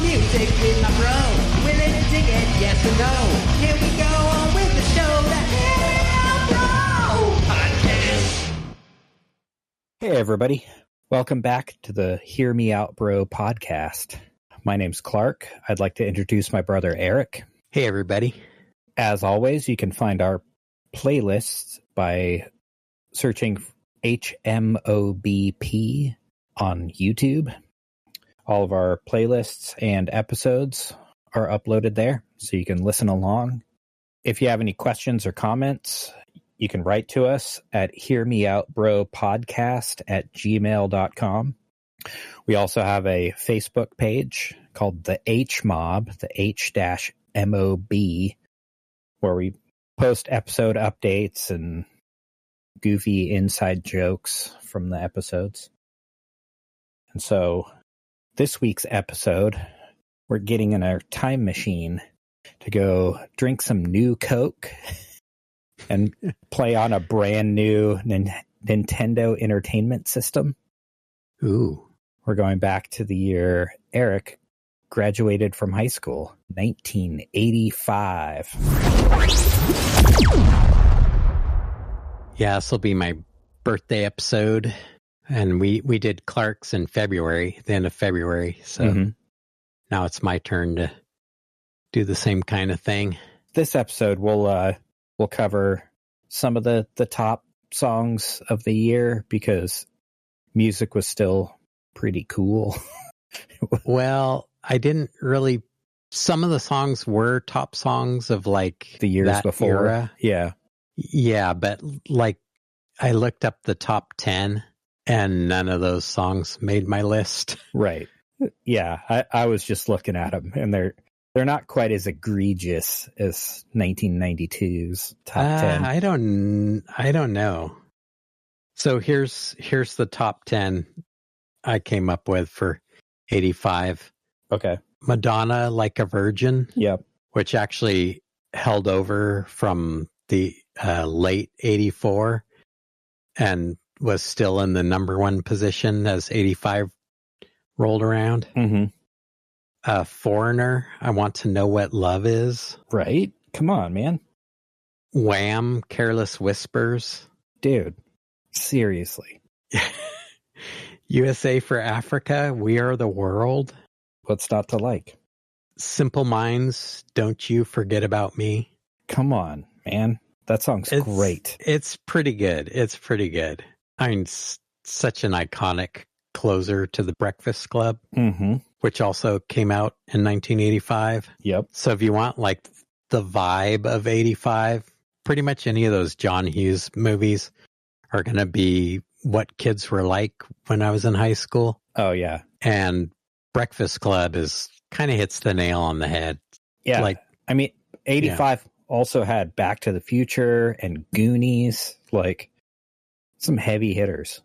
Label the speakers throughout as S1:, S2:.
S1: music with my bro. Willing to dig it, yes or no? Here we go on with the show, the Hear Me Out Bro podcast.
S2: Hey everybody, welcome back to the Hear Me Out Bro podcast. My name's Clark. I'd like to introduce my brother Erik.
S3: Hey everybody.
S2: As always, you can find our playlists by searching Hmobp on YouTube. All of our playlists and episodes are uploaded there, so you can listen along. If you have any questions or comments, you can write to us at hearmeoutbropodcast@gmail.com. We also have a Facebook page called the Hmobp, the H-MOB, where we post episode updates and goofy inside jokes from the episodes. And so this week's episode, we're getting in our time machine to go drink some new Coke and play on a brand new Nintendo Entertainment System.
S3: Ooh.
S2: We're going back to the year Erik graduated from high school, 1985.
S3: Yeah, this will be my birthday episode. And we did Clark's in February, the end of February. So now it's my turn to do the same kind of thing.
S2: This episode we'll cover some of the top songs of the year because music was still pretty cool.
S3: Well, I didn't really. Some of the songs were top songs of like
S2: the years before.
S3: Era.
S2: Yeah.
S3: Yeah, but like I looked up the top 10 and none of those songs made my list.
S2: Right. Yeah, I was just looking at them and they're not quite as egregious as 1992's top 10.
S3: I don't know. So here's the top 10 I came up with for 85.
S2: Okay.
S3: Madonna, Like a Virgin.
S2: Yep.
S3: Which actually held over from the late 84 and was still in the number one position as 85 rolled around.
S2: Mm-hmm.
S3: Foreigner, I Want to Know What Love Is.
S2: Right? Come on, man.
S3: Wham, Careless Whispers.
S2: Dude, seriously.
S3: USA for Africa, We Are the World.
S2: What's not to like?
S3: Simple Minds, Don't You Forget About Me.
S2: Come on, man. That song's great.
S3: It's pretty good. It's pretty good. I mean, such an iconic closer to the Breakfast Club, which also came out in 1985.
S2: Yep.
S3: So if you want like the vibe of 85, pretty much any of those John Hughes movies are going to be what kids were like when I was in high school.
S2: Oh, yeah.
S3: And Breakfast Club kind of hits the nail on the head.
S2: Yeah. Like, I mean, 85 also had Back to the Future and Goonies, like some heavy hitters.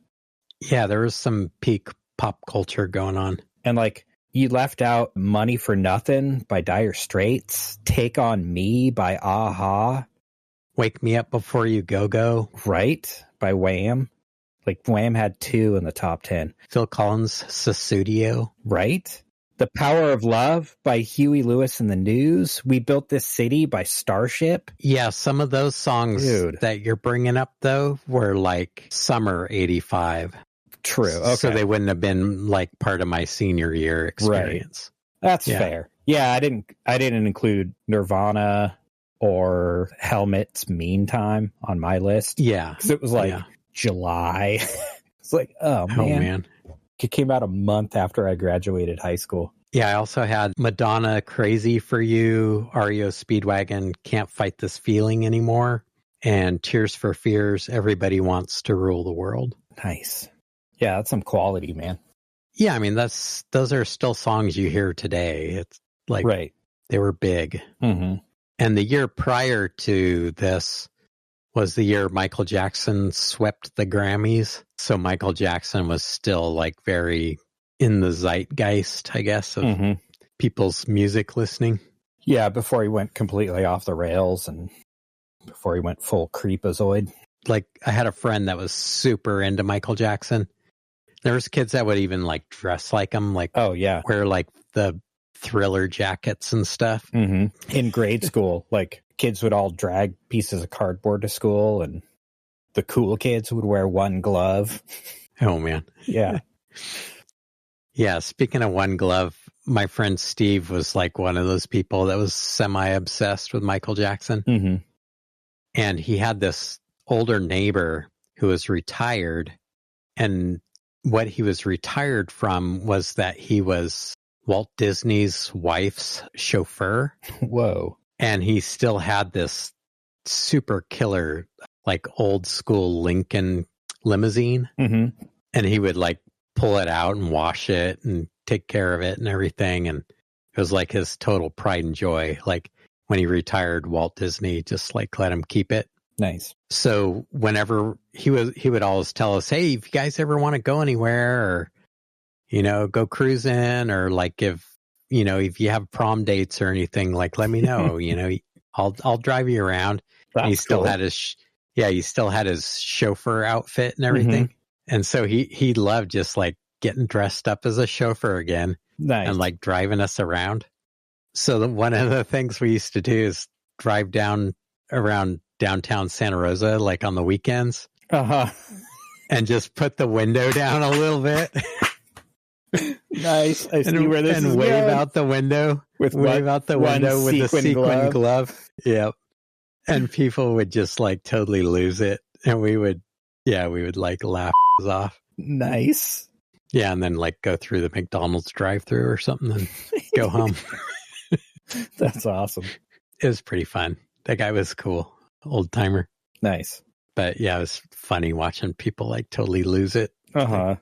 S3: Yeah, there was some peak pop culture going on.
S2: And like, you left out Money for Nothing by Dire Straits, Take on Me by Aha.
S3: Wake Me Up Before You Go.
S2: Right? By Wham. Like, Wham had 2 in the top 10.
S3: Phil Collins' Sussudio.
S2: Right? The Power of Love by Huey Lewis and the News. We Built This City by Starship.
S3: Yeah, some of those songs that you're bringing up, though, were like summer 85.
S2: True. Okay.
S3: So they wouldn't have been like part of my senior year experience.
S2: Right. That's fair. Yeah, I didn't include Nirvana or Helmet's Meantime on my list.
S3: Yeah.
S2: Because it was like July. It's like, oh man. It came out a month after I graduated high school.
S3: Yeah, I also had Madonna, Crazy for You, REO Speedwagon, Can't Fight This Feeling Anymore, and Tears for Fears, Everybody Wants to Rule the World.
S2: Nice. Yeah, that's some quality, man.
S3: Yeah, I mean, those are still songs you hear today. It's like they were big.
S2: Mm-hmm.
S3: And the year prior to this was the year Michael Jackson swept the Grammys. So Michael Jackson was still like very in the zeitgeist, I guess, of people's music listening.
S2: Yeah, before he went completely off the rails and before he went full creepazoid.
S3: Like, I had a friend that was super into Michael Jackson. There was kids that would even like dress like him, like
S2: wear
S3: like the Thriller jackets and stuff.
S2: Mm-hmm. In grade school, like kids would all drag pieces of cardboard to school, and the cool kids would wear one glove.
S3: Oh, man.
S2: Yeah.
S3: Yeah, speaking of one glove, my friend Steve was like one of those people that was semi-obsessed with Michael Jackson.
S2: Mm-hmm.
S3: And he had this older neighbor who was retired. And what he was retired from was that he was Walt Disney's wife's chauffeur.
S2: Whoa.
S3: And he still had this super killer, like old school Lincoln limousine.
S2: Mm-hmm.
S3: And he would like pull it out and wash it and take care of it and everything. And it was like his total pride and joy. Like when he retired, Walt Disney just like let him keep it.
S2: Nice.
S3: So whenever he would always tell us, hey, if you guys ever want to go anywhere or, you know, go cruising or like if you have prom dates or anything, like let me know, you know, I'll drive you around.
S2: That's
S3: he still
S2: cool.
S3: had his chauffeur outfit and everything.
S2: Mm-hmm.
S3: And so he loved just like getting dressed up as a chauffeur again.
S2: Nice.
S3: And like driving us around. So one of the things we used to do is drive down around downtown Santa Rosa, like on the weekends,
S2: Uh-huh.
S3: and just put the window down a little bit.
S2: Nice. I see where this is
S3: wave
S2: going.
S3: out the window with the sequin glove. Yep. And people would just like totally lose it. And we would like laugh off.
S2: Nice.
S3: Yeah. And then like go through the McDonald's drive-through or something and go home.
S2: That's awesome.
S3: It was pretty fun. That guy was cool. Old timer.
S2: Nice.
S3: But yeah, it was funny watching people like totally lose it.
S2: Uh-huh.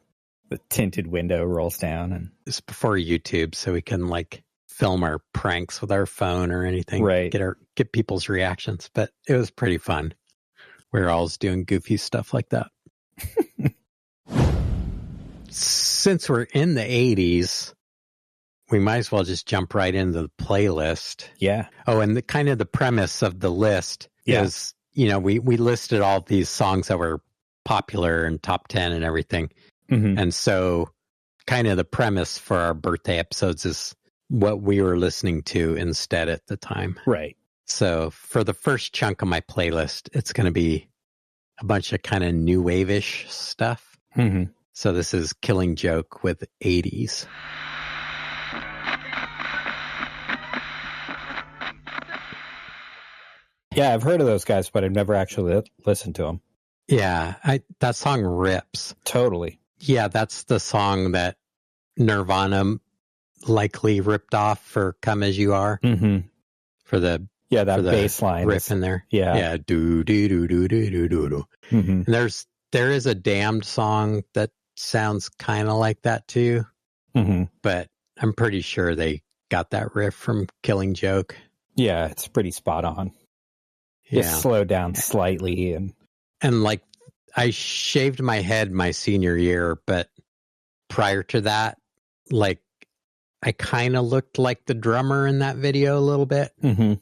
S2: The tinted window rolls down, and
S3: It's before YouTube, so we can like film our pranks with our phone or anything.
S2: Right.
S3: Get people's reactions. But it was pretty fun. We were always doing goofy stuff like that. Since we're in the 80s, we might as well just jump right into the playlist.
S2: yeah.
S3: Oh, and the premise of the list is, you know, we listed all these songs that were popular and top 10 and everything.
S2: Mm-hmm.
S3: And so kind of the premise for our birthday episodes is what we were listening to instead at the time.
S2: Right.
S3: So for the first chunk of my playlist, it's going to be a bunch of kind of new wave-ish stuff.
S2: Mm-hmm.
S3: So this is Killing Joke with 80s.
S2: Yeah, I've heard of those guys, but I've never actually listened to them.
S3: Yeah, that song rips.
S2: Totally.
S3: Yeah, that's the song that Nirvana likely ripped off for Come As You Are.
S2: Mm-hmm.
S3: For the
S2: that bass line
S3: riff in there.
S2: Yeah.
S3: Yeah. Do do do do do do do do.
S2: Mm-hmm.
S3: And there is a Damned song that sounds kind of like that too.
S2: Mm-hmm.
S3: But I'm pretty sure they got that riff from Killing Joke.
S2: Yeah, it's pretty spot on.
S3: Yeah.
S2: Just slow down slightly,
S3: And like I shaved my head my senior year, but prior to that, like I kind of looked like the drummer in that video a little bit.
S2: Mm-hmm.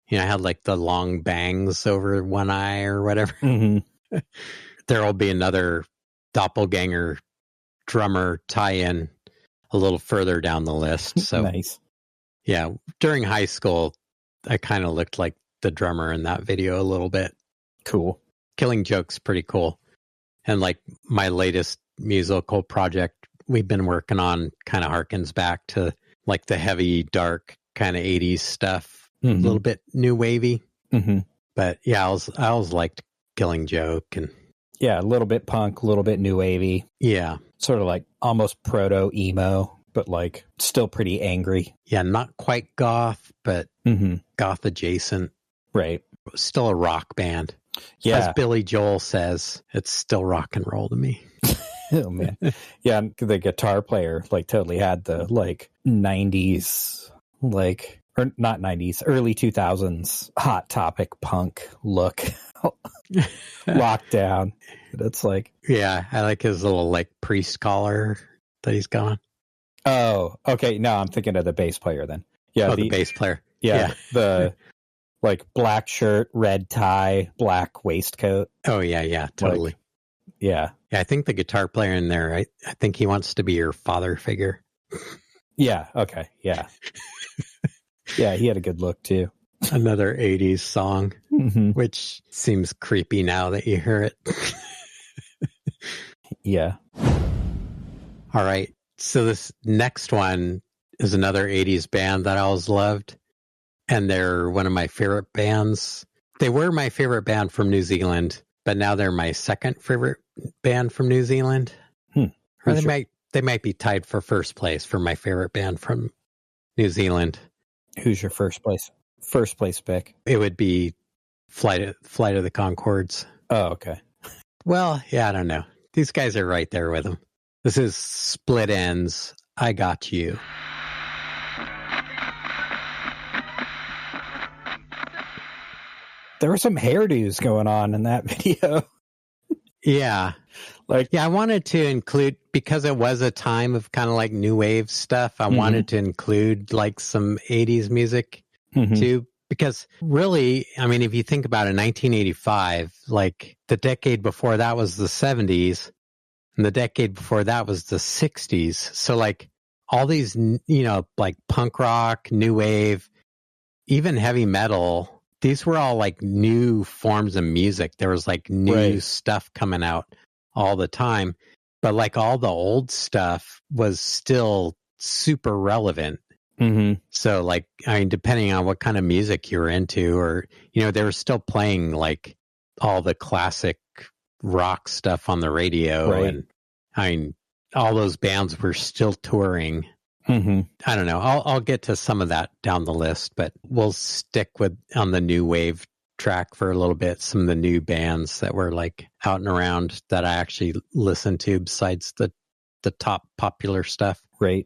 S3: You know, I had like the long bangs over one eye or whatever.
S2: Mm-hmm.
S3: There'll be another doppelganger drummer tie-in a little further down the list. So
S2: nice.
S3: Yeah, during high school, I kind of looked like the drummer in that video a little bit.
S2: Cool.
S3: Killing Joke's pretty cool. And like my latest musical project we've been working on kind of harkens back to like the heavy, dark kind of 80s stuff.
S2: Mm-hmm.
S3: A little bit new wavy.
S2: Mm-hmm.
S3: But yeah, I always liked Killing Joke. And
S2: yeah, a little bit punk, a little bit new wavy.
S3: yeah.
S2: Sort of like almost proto-emo, but like still pretty angry.
S3: Yeah, not quite goth, but
S2: Mm-hmm.
S3: goth adjacent.
S2: Right.
S3: Still a rock band.
S2: Yeah.
S3: As Billy Joel says, it's still rock and roll to me.
S2: Oh, man. Yeah, the guitar player like totally had the like 90s, like, or not 90s, early 2000s Hot Topic punk look locked down. It's like,
S3: Yeah, I like his little like priest collar that he's got on.
S2: oh, okay. No, I'm thinking of the bass player then. Yeah,
S3: The bass player.
S2: Yeah, the like black shirt, red tie, black waistcoat.
S3: Oh, yeah, totally.
S2: Like, yeah.
S3: Yeah, I think the guitar player in there, I think he wants to be your father figure.
S2: Yeah. Okay. Yeah. Yeah. He had a good look too.
S3: Another 80s song,
S2: Mm-hmm.
S3: which seems creepy now that you hear it.
S2: Yeah.
S3: All right. So this next one is another 80s band that I always loved. And they're one of my favorite bands. They were my favorite band from New Zealand, but now they're my second favorite band from New Zealand. Or they might be tied for first place for my favorite band from New Zealand.
S2: Who's your first place pick?
S3: It would be Flight of the Conchords.
S2: Oh, okay.
S3: Well, yeah, I don't know. These guys are right there with them. This is Split Enz. I Got You.
S2: There were some hairdos going on in that video.
S3: Yeah. I wanted to include, because it was a time of kind of like new wave stuff, I wanted to include like some 80s music too. Because really, I mean, if you think about it, 1985, like the decade before that was the 70s, and the decade before that was the 60s. So like all these, like punk rock, new wave, even heavy metal, these were all like new forms of music. There was like new stuff coming out all the time, but like all the old stuff was still super relevant. So like, I mean, depending on what kind of music you're into, or, they were still playing like all the classic rock stuff on the radio. And I mean, all those bands were still touring. I don't know. I'll get to some of that down the list, but we'll stick on the new wave track for a little bit. Some of the new bands that were like out and around that I actually listened to besides the top popular stuff.
S2: Right.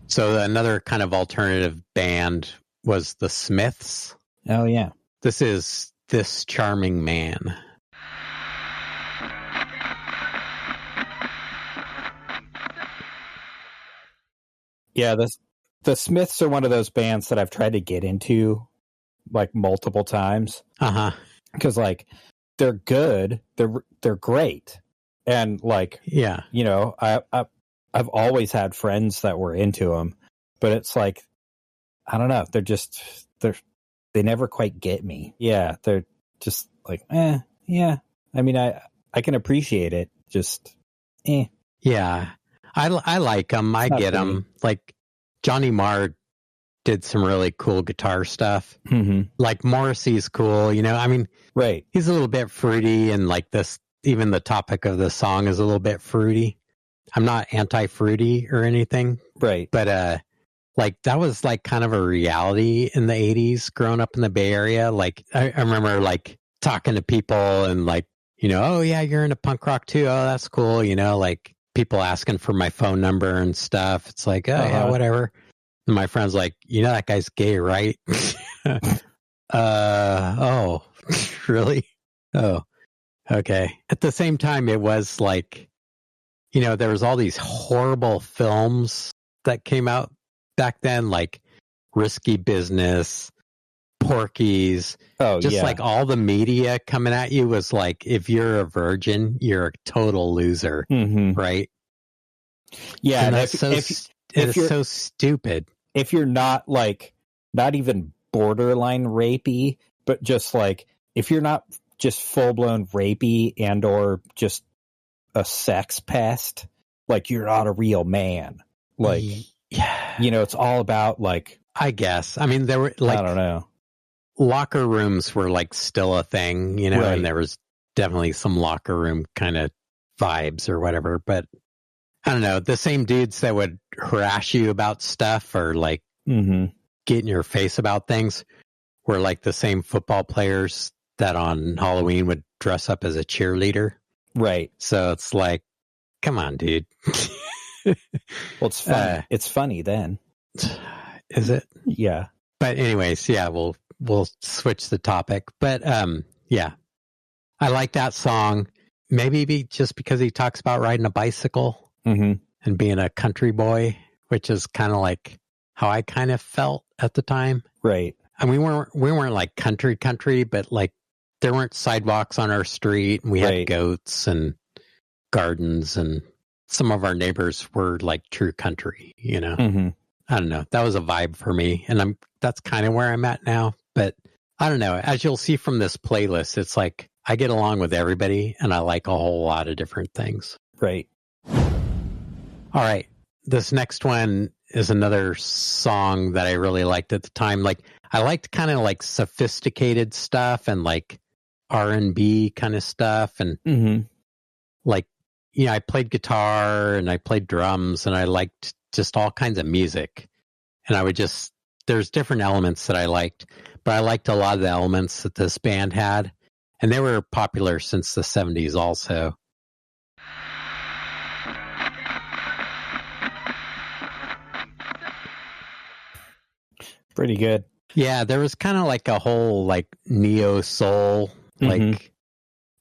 S3: So another kind of alternative band was the Smiths.
S2: Oh, yeah.
S3: This is This Charming Man.
S2: Yeah, the Smiths are one of those bands that I've tried to get into like multiple times. Because like they're good, they're great, and like I've always had friends that were into them, but it's like I don't know, they never quite get me. Yeah, they're just like yeah. I mean, I can appreciate it, just
S3: Yeah. I like them. I get them. Like Johnny Marr did some really cool guitar stuff. Like Morrissey's cool, I mean,
S2: right.
S3: He's a little bit fruity, and like even the topic of the song is a little bit fruity. I'm not anti-fruity or anything.
S2: Right.
S3: But like that was like kind of a reality in the 80s growing up in the Bay Area. Like I remember like talking to people and like, oh yeah, you're into punk rock too. Oh, that's cool. Like people asking for my phone number and stuff. It's like, oh yeah, whatever. And my friend's like, that guy's gay, right? Oh, really? Oh, okay. At the same time, it was like, there was all these horrible films that came out back then, like Risky Business, Porky's. Like all the media coming at you was like, if you're a virgin, you're a total loser, right?
S2: Yeah,
S3: and that's it's so stupid.
S2: If you're not like, not even borderline rapey, but just like, if you're not just full-blown rapey and or just a sex pest, like you're not a real man. Like, it's all about like,
S3: I guess. I mean, there were like,
S2: I don't know.
S3: Locker rooms were like still a thing, and there was definitely some locker room kind of vibes or whatever, but I don't know, the same dudes that would harass you about stuff or like get in your face about things were like the same football players that on Halloween would dress up as a cheerleader.
S2: Right.
S3: So it's like, come on, dude.
S2: Well, it's funny. It's funny then.
S3: Is it?
S2: Yeah.
S3: But anyways, yeah, we'll switch the topic. But yeah, I like that song. Maybe just because he talks about riding a bicycle and being a country boy, which is kind of like how I kind of felt at the time.
S2: Right.
S3: And we weren't like country, but like there weren't sidewalks on our street, and we had goats and gardens and some of our neighbors were like true country, you know.
S2: Mm-hmm.
S3: I don't know. That was a vibe for me. And that's kind of where I'm at now. But I don't know. As you'll see from this playlist, it's like I get along with everybody and I like a whole lot of different things.
S2: Right.
S3: All right. This next one is another song that I really liked at the time. Like I liked kind of like sophisticated stuff and like R&B kind of stuff. And like, you know, I played guitar and I played drums and I liked just all kinds of music. And I would just, there's different elements that I liked, but I liked a lot of the elements that this band had. And they were popular since the 70s also.
S2: Pretty good.
S3: Yeah, there was kind of like a whole like neo soul like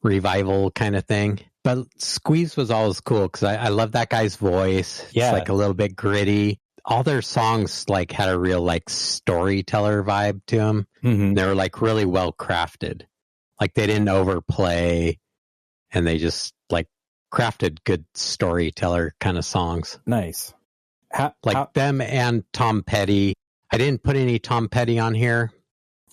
S3: revival kind of thing. But Squeeze was always cool because I love that guy's voice.
S2: Yeah.
S3: It's like a little bit gritty. All their songs like had a real like storyteller vibe to them. They were like really well crafted. Like they didn't overplay and they just like crafted good storyteller kind of songs.
S2: Nice.
S3: Them and Tom Petty. I didn't put any Tom Petty on here,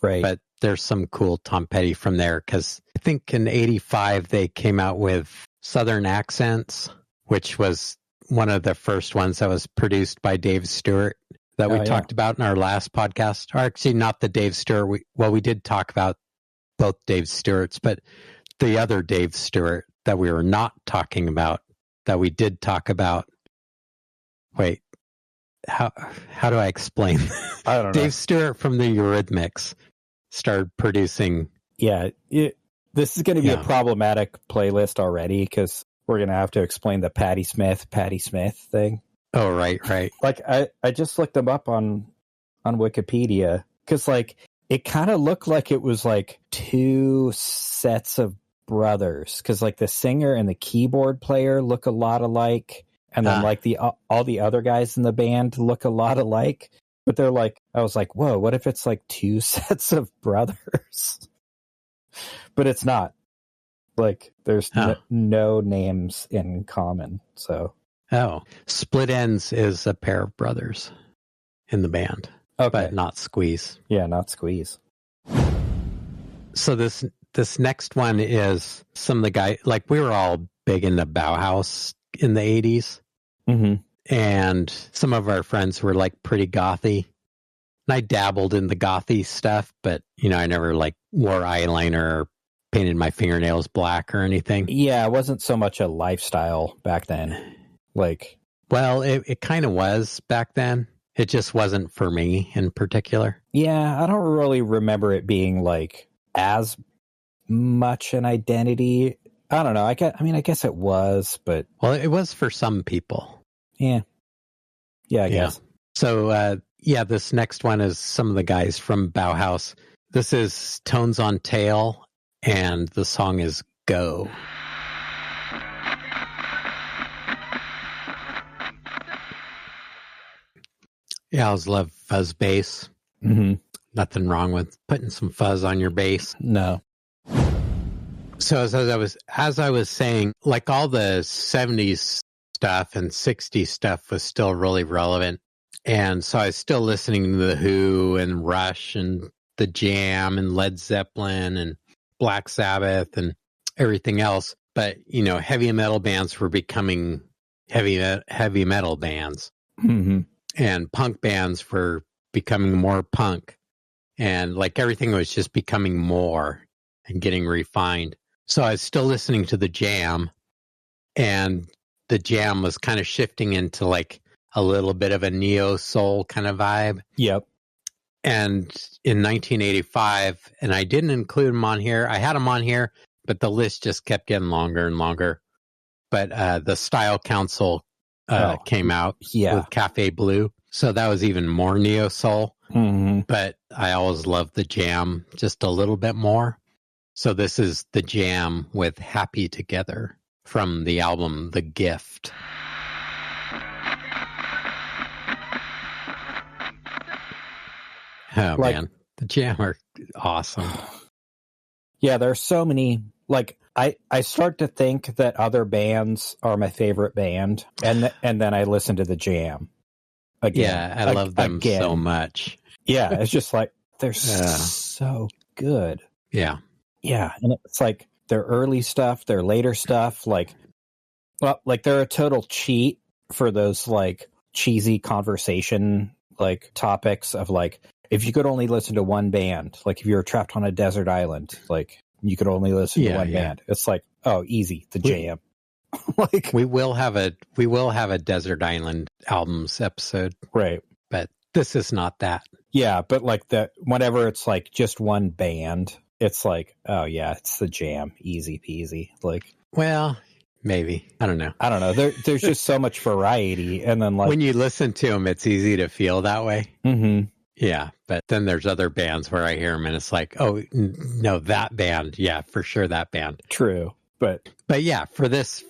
S2: right?
S3: But there's some cool Tom Petty from there because I think in '85 they came out with Southern Accents, which was one of the first ones that was produced by Dave Stewart that we talked about in our last podcast. Or actually, not the Dave Stewart. We did talk about both Dave Stewarts, but the other Dave Stewart that we were not talking about that we did talk about. Wait. How do I explain?
S2: I don't know.
S3: Dave Stewart from the Eurythmics started producing.
S2: Yeah, this is going to be a problematic playlist already because we're going to have to explain the Patti Smith thing.
S3: Oh, right.
S2: Like I just looked them up on Wikipedia because like it kind of looked like it was like two sets of brothers because like the singer and the keyboard player look a lot alike. And then like all the other guys in the band look a lot alike, but they're like, I was like, whoa, what if it's like two sets of brothers? But it's not. Like there's no names in common. So
S3: Split Ends is a pair of brothers in the band, but not Squeeze.
S2: Yeah, not Squeeze.
S3: So this next one is some of the guys, like we were all big into Bauhaus in the 80s. And some of our friends were like pretty gothy. And I dabbled in the gothy stuff, but you know, I never like wore eyeliner or painted my fingernails black or anything.
S2: Yeah, it wasn't so much a lifestyle back then. Like,
S3: well, it kind of was back then. It just wasn't for me in particular.
S2: Yeah, I don't really remember it being like as much an identity. I don't know. I guess it was, but
S3: well, it was for some people.
S2: Yeah, I guess.
S3: So, this next one is some of the guys from Bauhaus. This is Tones on Tail, and the song is Go. Yeah, I always love fuzz bass. Nothing wrong with putting some fuzz on your bass.
S2: No.
S3: So as I was saying, like all the 70s stuff and 60s stuff was still really relevant. And so I was still listening to The Who and Rush and The Jam and Led Zeppelin and Black Sabbath and everything else. But, you know, heavy metal bands were becoming heavy metal bands. And punk bands were becoming more punk. And like everything was just becoming more and getting refined. So I was still listening to The Jam, and The Jam was kind of shifting into like a little bit of a neo soul kind of vibe.
S2: Yep.
S3: And in 1985, and I didn't include them on here. I had them on here, but the list just kept getting longer and longer. But the Style Council came out with Cafe Blue. So that was even more neo soul. But I always loved The Jam just a little bit more. So this is The Jam with Happy Together from the album The Gift. Oh, like, man. The Jam are awesome.
S2: Yeah, there's so many. Like, I start to think that other bands are my favorite band, and then I listen to the Jam again.
S3: Yeah, I love them so much.
S2: Yeah, it's just like they're so good.
S3: Yeah.
S2: Yeah, and it's like their early stuff, their later stuff, like they're a total cheat for those like cheesy conversation like topics of like if you could only listen to one band, like if you were trapped on a desert island, like you could only listen to one band. It's like, oh, easy, the Jam. Like
S3: we will have a Desert Island albums episode.
S2: Right.
S3: But this is not that.
S2: Yeah, but like whenever it's like just one band, it's like, oh yeah, it's the Jam. Easy peasy. Like,
S3: well, maybe. I don't know.
S2: There's just so much variety. And then like
S3: when you listen to them, it's easy to feel that way.
S2: Mm-hmm.
S3: Yeah, but then there's other bands where I hear them and it's like, oh, no, that band. Yeah, for sure, that band.
S2: True. But
S3: yeah, for this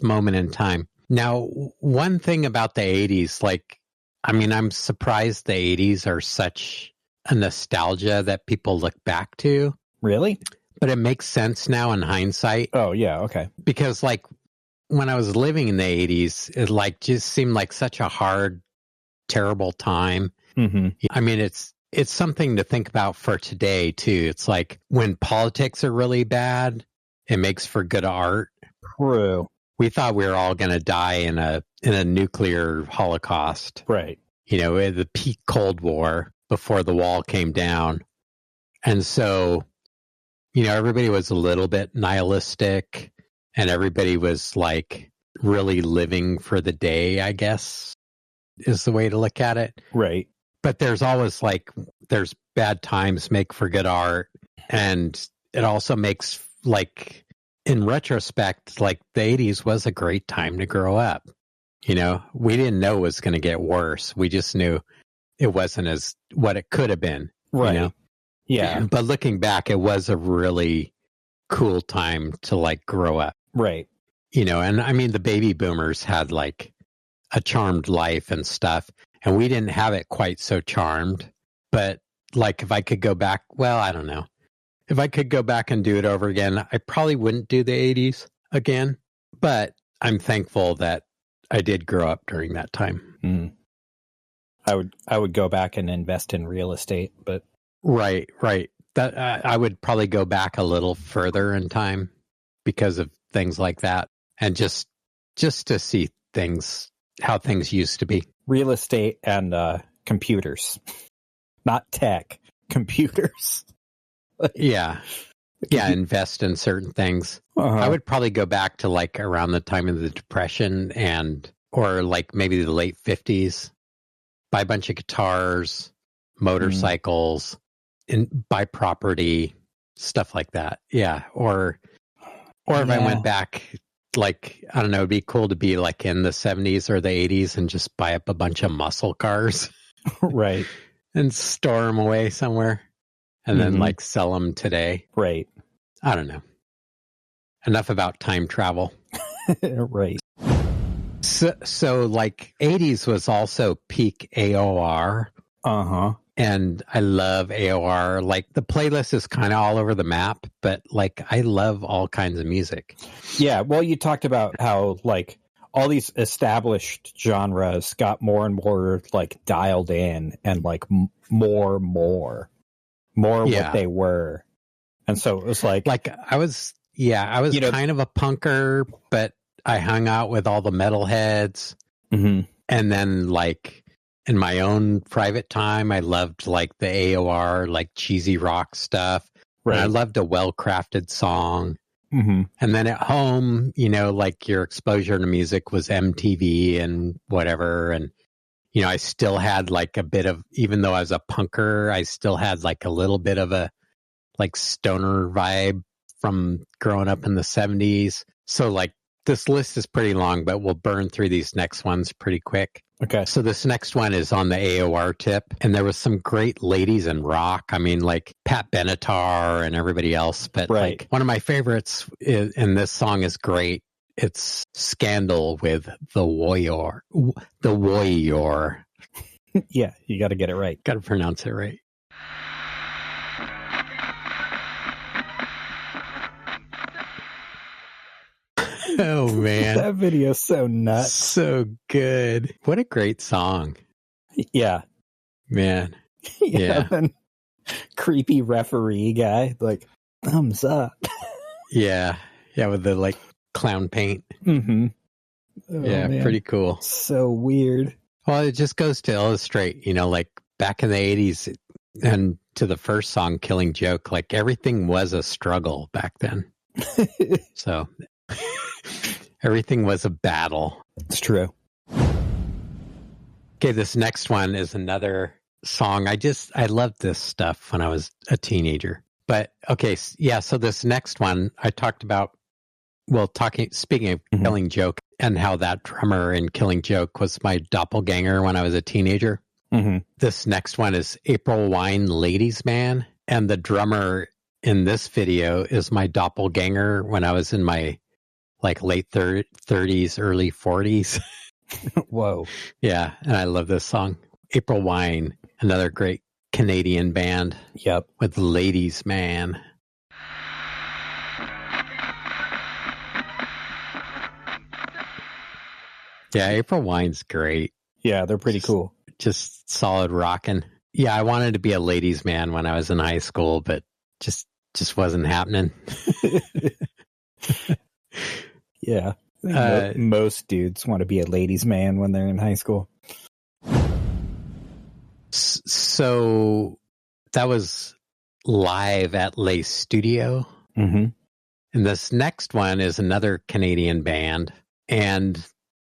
S3: moment in time. Now, one thing about the 80s, like, I mean, I'm surprised the 80s are such a nostalgia that people look back to.
S2: Really?
S3: But it makes sense now in hindsight.
S2: Oh, yeah, okay.
S3: Because, like, when I was living in the 80s, it, like, just seemed like such a hard, terrible time.
S2: Mm-hmm.
S3: I mean, it's something to think about for today, too. It's like when politics are really bad, it makes for good art.
S2: True.
S3: We thought we were all going to die in a nuclear holocaust.
S2: Right.
S3: You know, at the peak Cold War before the wall came down. And so, you know, everybody was a little bit nihilistic and everybody was like really living for the day, I guess, is the way to look at it.
S2: Right.
S3: But there's always like, there's bad times make for good art. And it also makes, like, in retrospect, like the 80s was a great time to grow up. You know, we didn't know it was going to get worse. We just knew it wasn't as what it could have been.
S2: Right.
S3: You know?
S2: Yeah.
S3: But looking back, it was a really cool time to like grow up.
S2: Right.
S3: You know, and I mean, the baby boomers had like a charmed life and stuff. And we didn't have it quite so charmed. But like, if I could go back, well, I don't know. If I could go back and do it over again, I probably wouldn't do the 80s again. But I'm thankful that I did grow up during that time.
S2: Mm. I would go back and invest in real estate, but
S3: Right. That I would probably go back a little further in time because of things like that, and just to see things, how things used to be.
S2: Real estate and computers, not tech, computers.
S3: Yeah, invest in certain things.
S2: Uh-huh.
S3: I would probably go back to like around the time of the Depression or like maybe the late 50s, buy a bunch of guitars, motorcycles, and buy property, stuff like that. Yeah. Or if I went back, like, I don't know, it'd be cool to be like in the 70s or the 80s and just buy up a bunch of muscle cars.
S2: Right.
S3: And store them away somewhere and then like sell them today.
S2: Right.
S3: I don't know. Enough about time travel.
S2: Right.
S3: So like 80s was also peak AOR.
S2: Uh-huh.
S3: And I love AOR. Like the playlist is kind of all over the map, but like I love all kinds of music.
S2: Yeah. Well, you talked about how like all these established genres got more and more like dialed in and like more what they were. And so it was like
S3: I was kind of a punker, but I hung out with all the metalheads.
S2: Mm-hmm.
S3: And then like in my own private time, I loved like the AOR, like cheesy rock stuff. Right. And I loved a well-crafted song.
S2: Mm-hmm.
S3: And then at home, you know, like your exposure to music was MTV and whatever. And, you know, I still had like a bit of, even though I was a punker, I still had like a little bit of a like stoner vibe from growing up in the 70s. So like this list is pretty long, but we'll burn through these next ones pretty quick.
S2: Okay.
S3: So this next one is on the AOR tip, and there was some great ladies in rock. I mean, like Pat Benatar and everybody else. But like one of my favorites and this song is great. It's Scandal with The Warrior. The Warrior.
S2: Yeah, you got to get it right.
S3: Got to pronounce it right. Oh, man.
S2: That video's so nuts.
S3: So good. What a great song.
S2: Yeah.
S3: Man.
S2: Yeah.
S3: Yeah.
S2: Then creepy referee guy, like, thumbs up.
S3: Yeah. Yeah, with the like clown paint.
S2: Mm-hmm. Oh,
S3: yeah,
S2: man.
S3: pretty cool.
S2: So weird.
S3: Well, it just goes to illustrate, like back in the 80s and to the first song, Killing Joke, like everything was a struggle back then. So everything was a battle.
S2: It's true.
S3: Okay, this next one is another song. I loved this stuff when I was a teenager. But okay, yeah, so this next one I talked about, speaking of Killing Joke and how that drummer in Killing Joke was my doppelganger when I was a teenager.
S2: Mm-hmm.
S3: This next one is April Wine Ladies Man. And the drummer in this video is my doppelganger when I was in my like late 30s, early 40s.
S2: Whoa.
S3: Yeah, and I love this song. April Wine, another great Canadian band.
S2: Yep.
S3: With Ladies Man. Yeah, April Wine's great.
S2: Yeah, they're pretty cool.
S3: Just solid rocking. Yeah, I wanted to be a ladies man when I was in high school, but just wasn't happening.
S2: Yeah. Most dudes want to be a ladies man when they're in high school.
S3: So that was live at Le Studio.
S2: Mm-hmm.
S3: And this next one is another Canadian band. And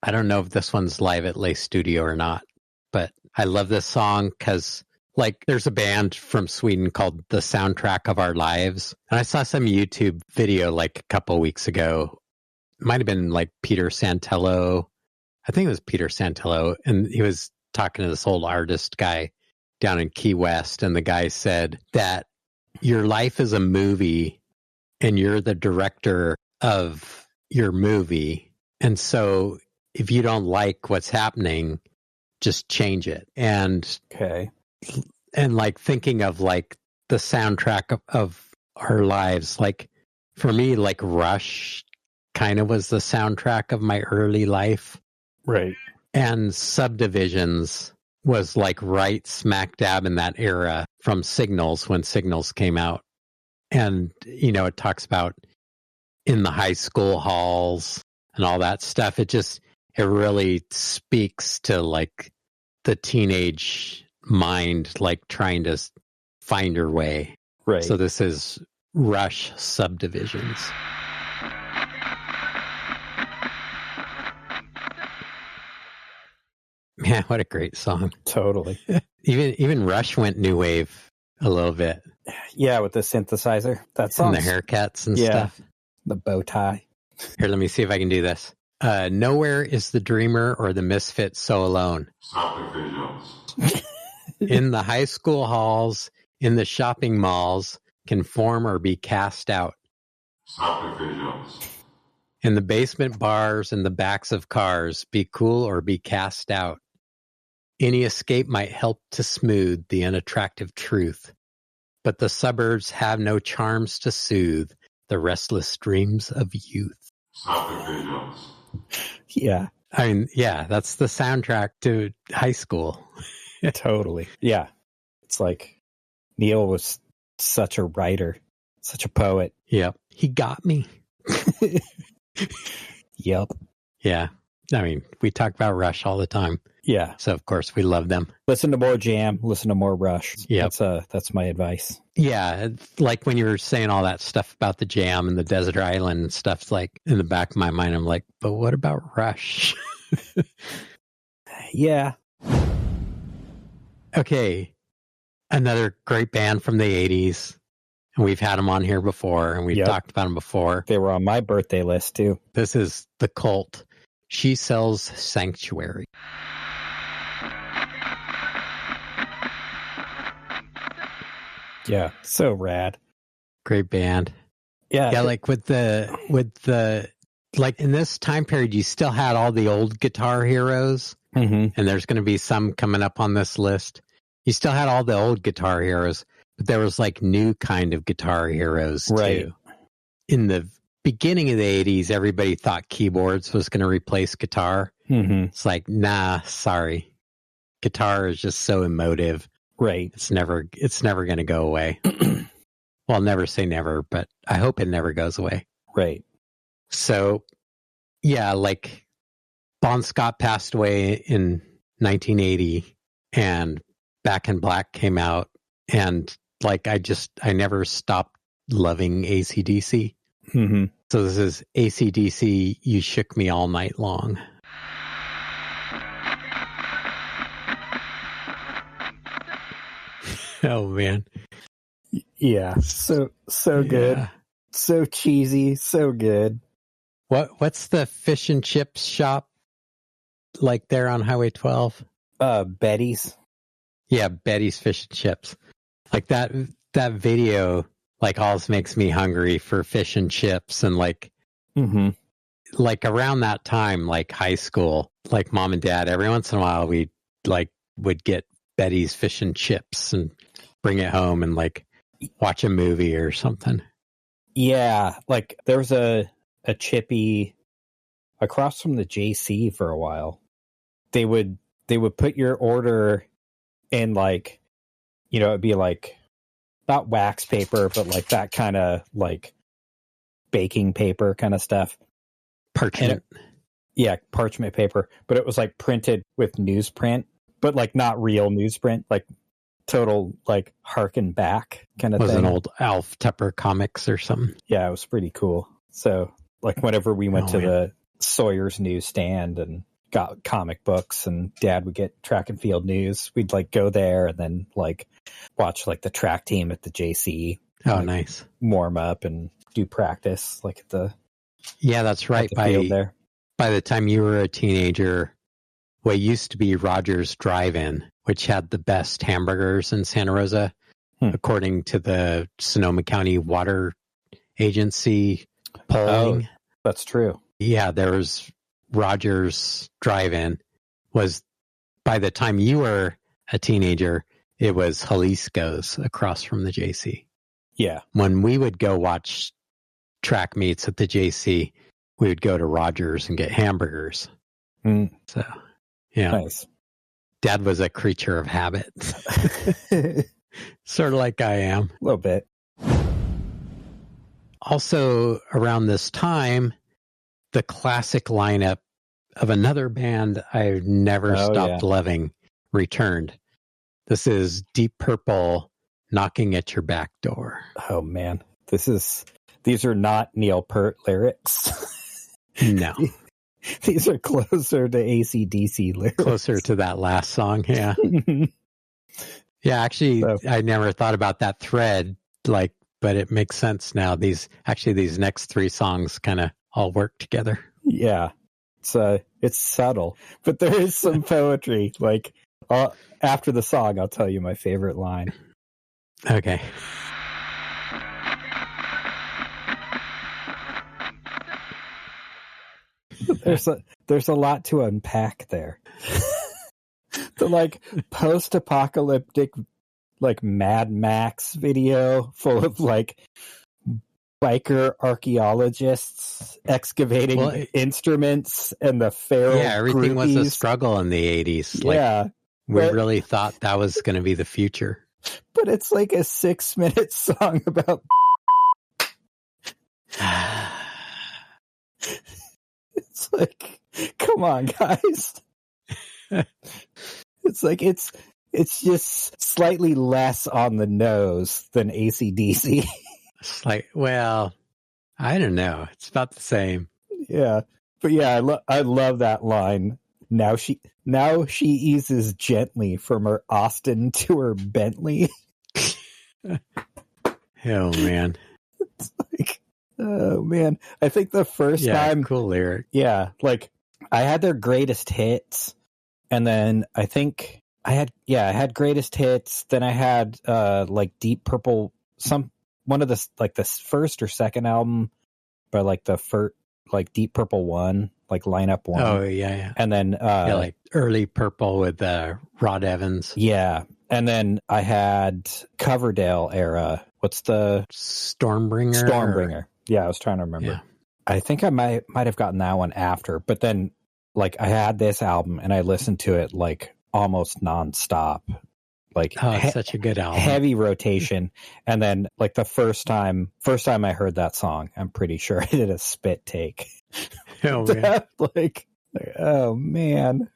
S3: I don't know if this one's live at Le Studio or not, but I love this song because like there's a band from Sweden called The Soundtrack of Our Lives. And I saw some YouTube video like a couple weeks ago. It might have been like Peter Santello. I think it was Peter Santello. And he was talking to this old artist guy down in Key West. And the guy said that your life is a movie and you're the director of your movie. And so if you don't like what's happening, just change it. And
S2: okay.
S3: And like thinking of like the soundtrack of our lives, like for me, like Rush kind of was the soundtrack of my early life.
S2: Right.
S3: And Subdivisions was like right smack dab in that era from Signals when Signals came out. And, it talks about in the high school halls and all that stuff. It really speaks to like the teenage mind, like trying to find your way.
S2: Right.
S3: So this is Rush Subdivisions. Man, what a great song.
S2: Totally.
S3: Even Rush went new wave a little bit.
S2: Yeah, with the synthesizer. That song.
S3: And the haircuts and stuff.
S2: The bow tie.
S3: Here, let me see if I can do this. Nowhere is the dreamer or the misfit so alone.
S4: Subdivisions.
S3: In the high school halls, in the shopping malls, conform or be cast out.
S4: Subdivisions.
S3: In the basement bars and the backs of cars, be cool or be cast out. Any escape might help to smooth the unattractive truth. But the suburbs have no charms to soothe the restless dreams of youth.
S4: Subdivisions.
S2: Yeah.
S3: I mean, yeah, that's the soundtrack to high school.
S2: Totally. Yeah. It's like Neil was such a writer, such a poet.
S3: Yep. He got me.
S2: Yep.
S3: Yeah. I mean, we talk about Rush all the time.
S2: Yeah.
S3: So, of course, we love them.
S2: Listen to more Jam. Listen to more Rush.
S3: Yep.
S2: That's my advice.
S3: Yeah. Like when you were saying all that stuff about the Jam and the Desert Island and stuff, it's like in the back of my mind, I'm like, but what about Rush?
S2: Yeah.
S3: Okay. Another great band from the 80s. And we've had them on here before, and we've talked about them before.
S2: They were on my birthday list, too.
S3: This is The Cult. She Sells Sanctuary.
S2: Yeah, so rad.
S3: Great band.
S2: Yeah.
S3: Yeah, like with the like in this time period, you still had all the old guitar heroes, and there's going to be some coming up on this list. You still had all the old guitar heroes, but there was like new kind of guitar heroes too. In the beginning of the 80s, everybody thought keyboards was going to replace guitar.
S2: Mm-hmm.
S3: It's like, nah, sorry. Guitar is just so emotive.
S2: Right.
S3: It's never going to go away. Well, never say never, but I hope it never goes away.
S2: Right.
S3: So, yeah, like Bon Scott passed away in 1980 and Back in Black came out. And like, I never stopped loving AC/DC.
S2: Mm-hmm.
S3: So this is AC/DC, You Shook Me All Night Long. Oh, man.
S2: Yeah. So good.
S3: Yeah.
S2: So cheesy. So good.
S3: What's the fish and chips shop like there on Highway 12?
S2: Betty's.
S3: Yeah, Betty's Fish and Chips. Like that video, like always makes me hungry for fish and chips. And like,
S2: Mm-hmm.
S3: like around that time, like high school, like mom and dad, every once in a while we like would get Betty's Fish and Chips and bring it home and like watch a movie or something.
S2: Yeah. Like there was a chippy across from the JC for a while. They would put your order in like, you know, it'd be like not wax paper, but like that kind of like baking paper kind of stuff.
S3: Parchment.
S2: Yeah, parchment paper. But it was like printed with newsprint, but like not real newsprint, like total like harken back kind of
S3: Was
S2: thing.
S3: an old Alf Tepper comics or something.
S2: Yeah, it was pretty cool. So like whenever we went to the Sawyer's newsstand and got comic books and dad would get track and field news, we'd like go there and then like watch like the track team at the JC.
S3: Oh,
S2: like,
S3: nice.
S2: warm up and do practice like at the
S3: Yeah, that's right.
S2: field there.
S3: By the time you were a teenager, what used to be Rogers Drive-In, which had the best hamburgers in Santa Rosa, according to the Sonoma County Water Agency polling.
S2: Oh, that's true.
S3: Yeah, there was Rogers Drive-In. Was by the time you were a teenager, it was Jalisco's across from the JC.
S2: Yeah.
S3: When we would go watch track meets at the JC, we would go to Rogers and get hamburgers. So, yeah.
S2: Nice.
S3: Dad was a creature of habit. Sort of like I am.
S2: A little bit.
S3: Also, around this time, the classic lineup of another band I've never stopped loving returned. This is Deep Purple, Knocking at Your Back Door.
S2: Oh, man. These are not Neil Peart lyrics.
S3: No.
S2: These are closer to AC/DC lyrics.
S3: Closer to that last song, yeah. Yeah, actually, I never thought about that thread, like, but it makes sense now. These next three songs kind of all work together.
S2: Yeah. It's subtle, but there is some poetry. Like, after the song, I'll tell you my favorite line.
S3: Okay.
S2: There's a lot to unpack there. The like post-apocalyptic like Mad Max video full of like biker archaeologists excavating instruments and the feral
S3: everything
S2: groupies.
S3: was a struggle in the 80s.
S2: Yeah.
S3: We really thought that was going to be the future.
S2: But it's like a 6-minute song about it's like, come on, guys. It's like it's just slightly less on the nose than AC/DC.
S3: It's like, well, I don't know. It's about the same.
S2: Yeah. But yeah, I love that line. Now she eases gently from her Austin to her Bentley.
S3: Oh man.
S2: It's like, oh man. I think the first time,
S3: cool lyric.
S2: Yeah, like I had their greatest hits, and then I think I had greatest hits, then I had like Deep Purple, one of the like the first or second album, but like the first, like Deep Purple 1, like lineup 1.
S3: Oh yeah.
S2: And then
S3: like early Purple with Rod Evans.
S2: Yeah. And then I had Coverdale era. What's the
S3: Stormbringer?
S2: Stormbringer. Yeah, I was trying to remember.
S3: Yeah.
S2: I think I might have gotten that one after, but then like I had this album and I listened to it like almost nonstop. Like
S3: it's such a good album.
S2: Heavy rotation. And then like the first time I heard that song, I'm pretty sure I did a spit take.
S3: Oh man.
S2: like oh man.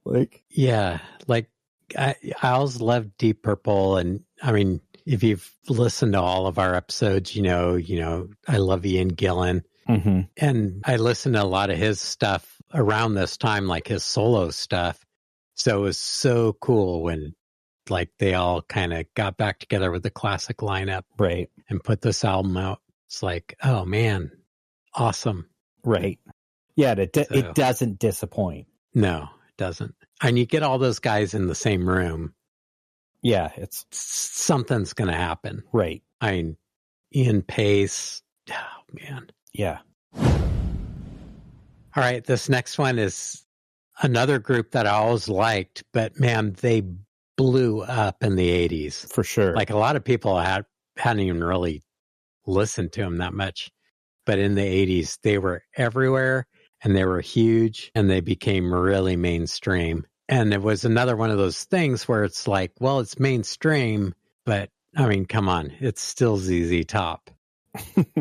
S2: Like
S3: yeah, like I always loved Deep Purple, and I mean, if you've listened to all of our episodes, you know, I love Ian Gillan, and I listened to a lot of his stuff around this time, like his solo stuff. So it was so cool when like they all kind of got back together with the classic lineup,
S2: right,
S3: and put this album out. It's like, oh man, awesome,
S2: right? Yeah, it doesn't disappoint.
S3: No, it doesn't. And you get all those guys in the same room.
S2: Yeah,
S3: something's going to happen.
S2: Right.
S3: I mean, Ian Pace. Oh, man.
S2: Yeah.
S3: All right. This next one is another group that I always liked, but man, they blew up in the 80s.
S2: For sure.
S3: Like a lot of people hadn't even really listened to them that much. But in the 80s, they were everywhere and they were huge and they became really mainstream. And it was another one of those things where it's like, well, it's mainstream, but I mean, come on, it's still ZZ Top.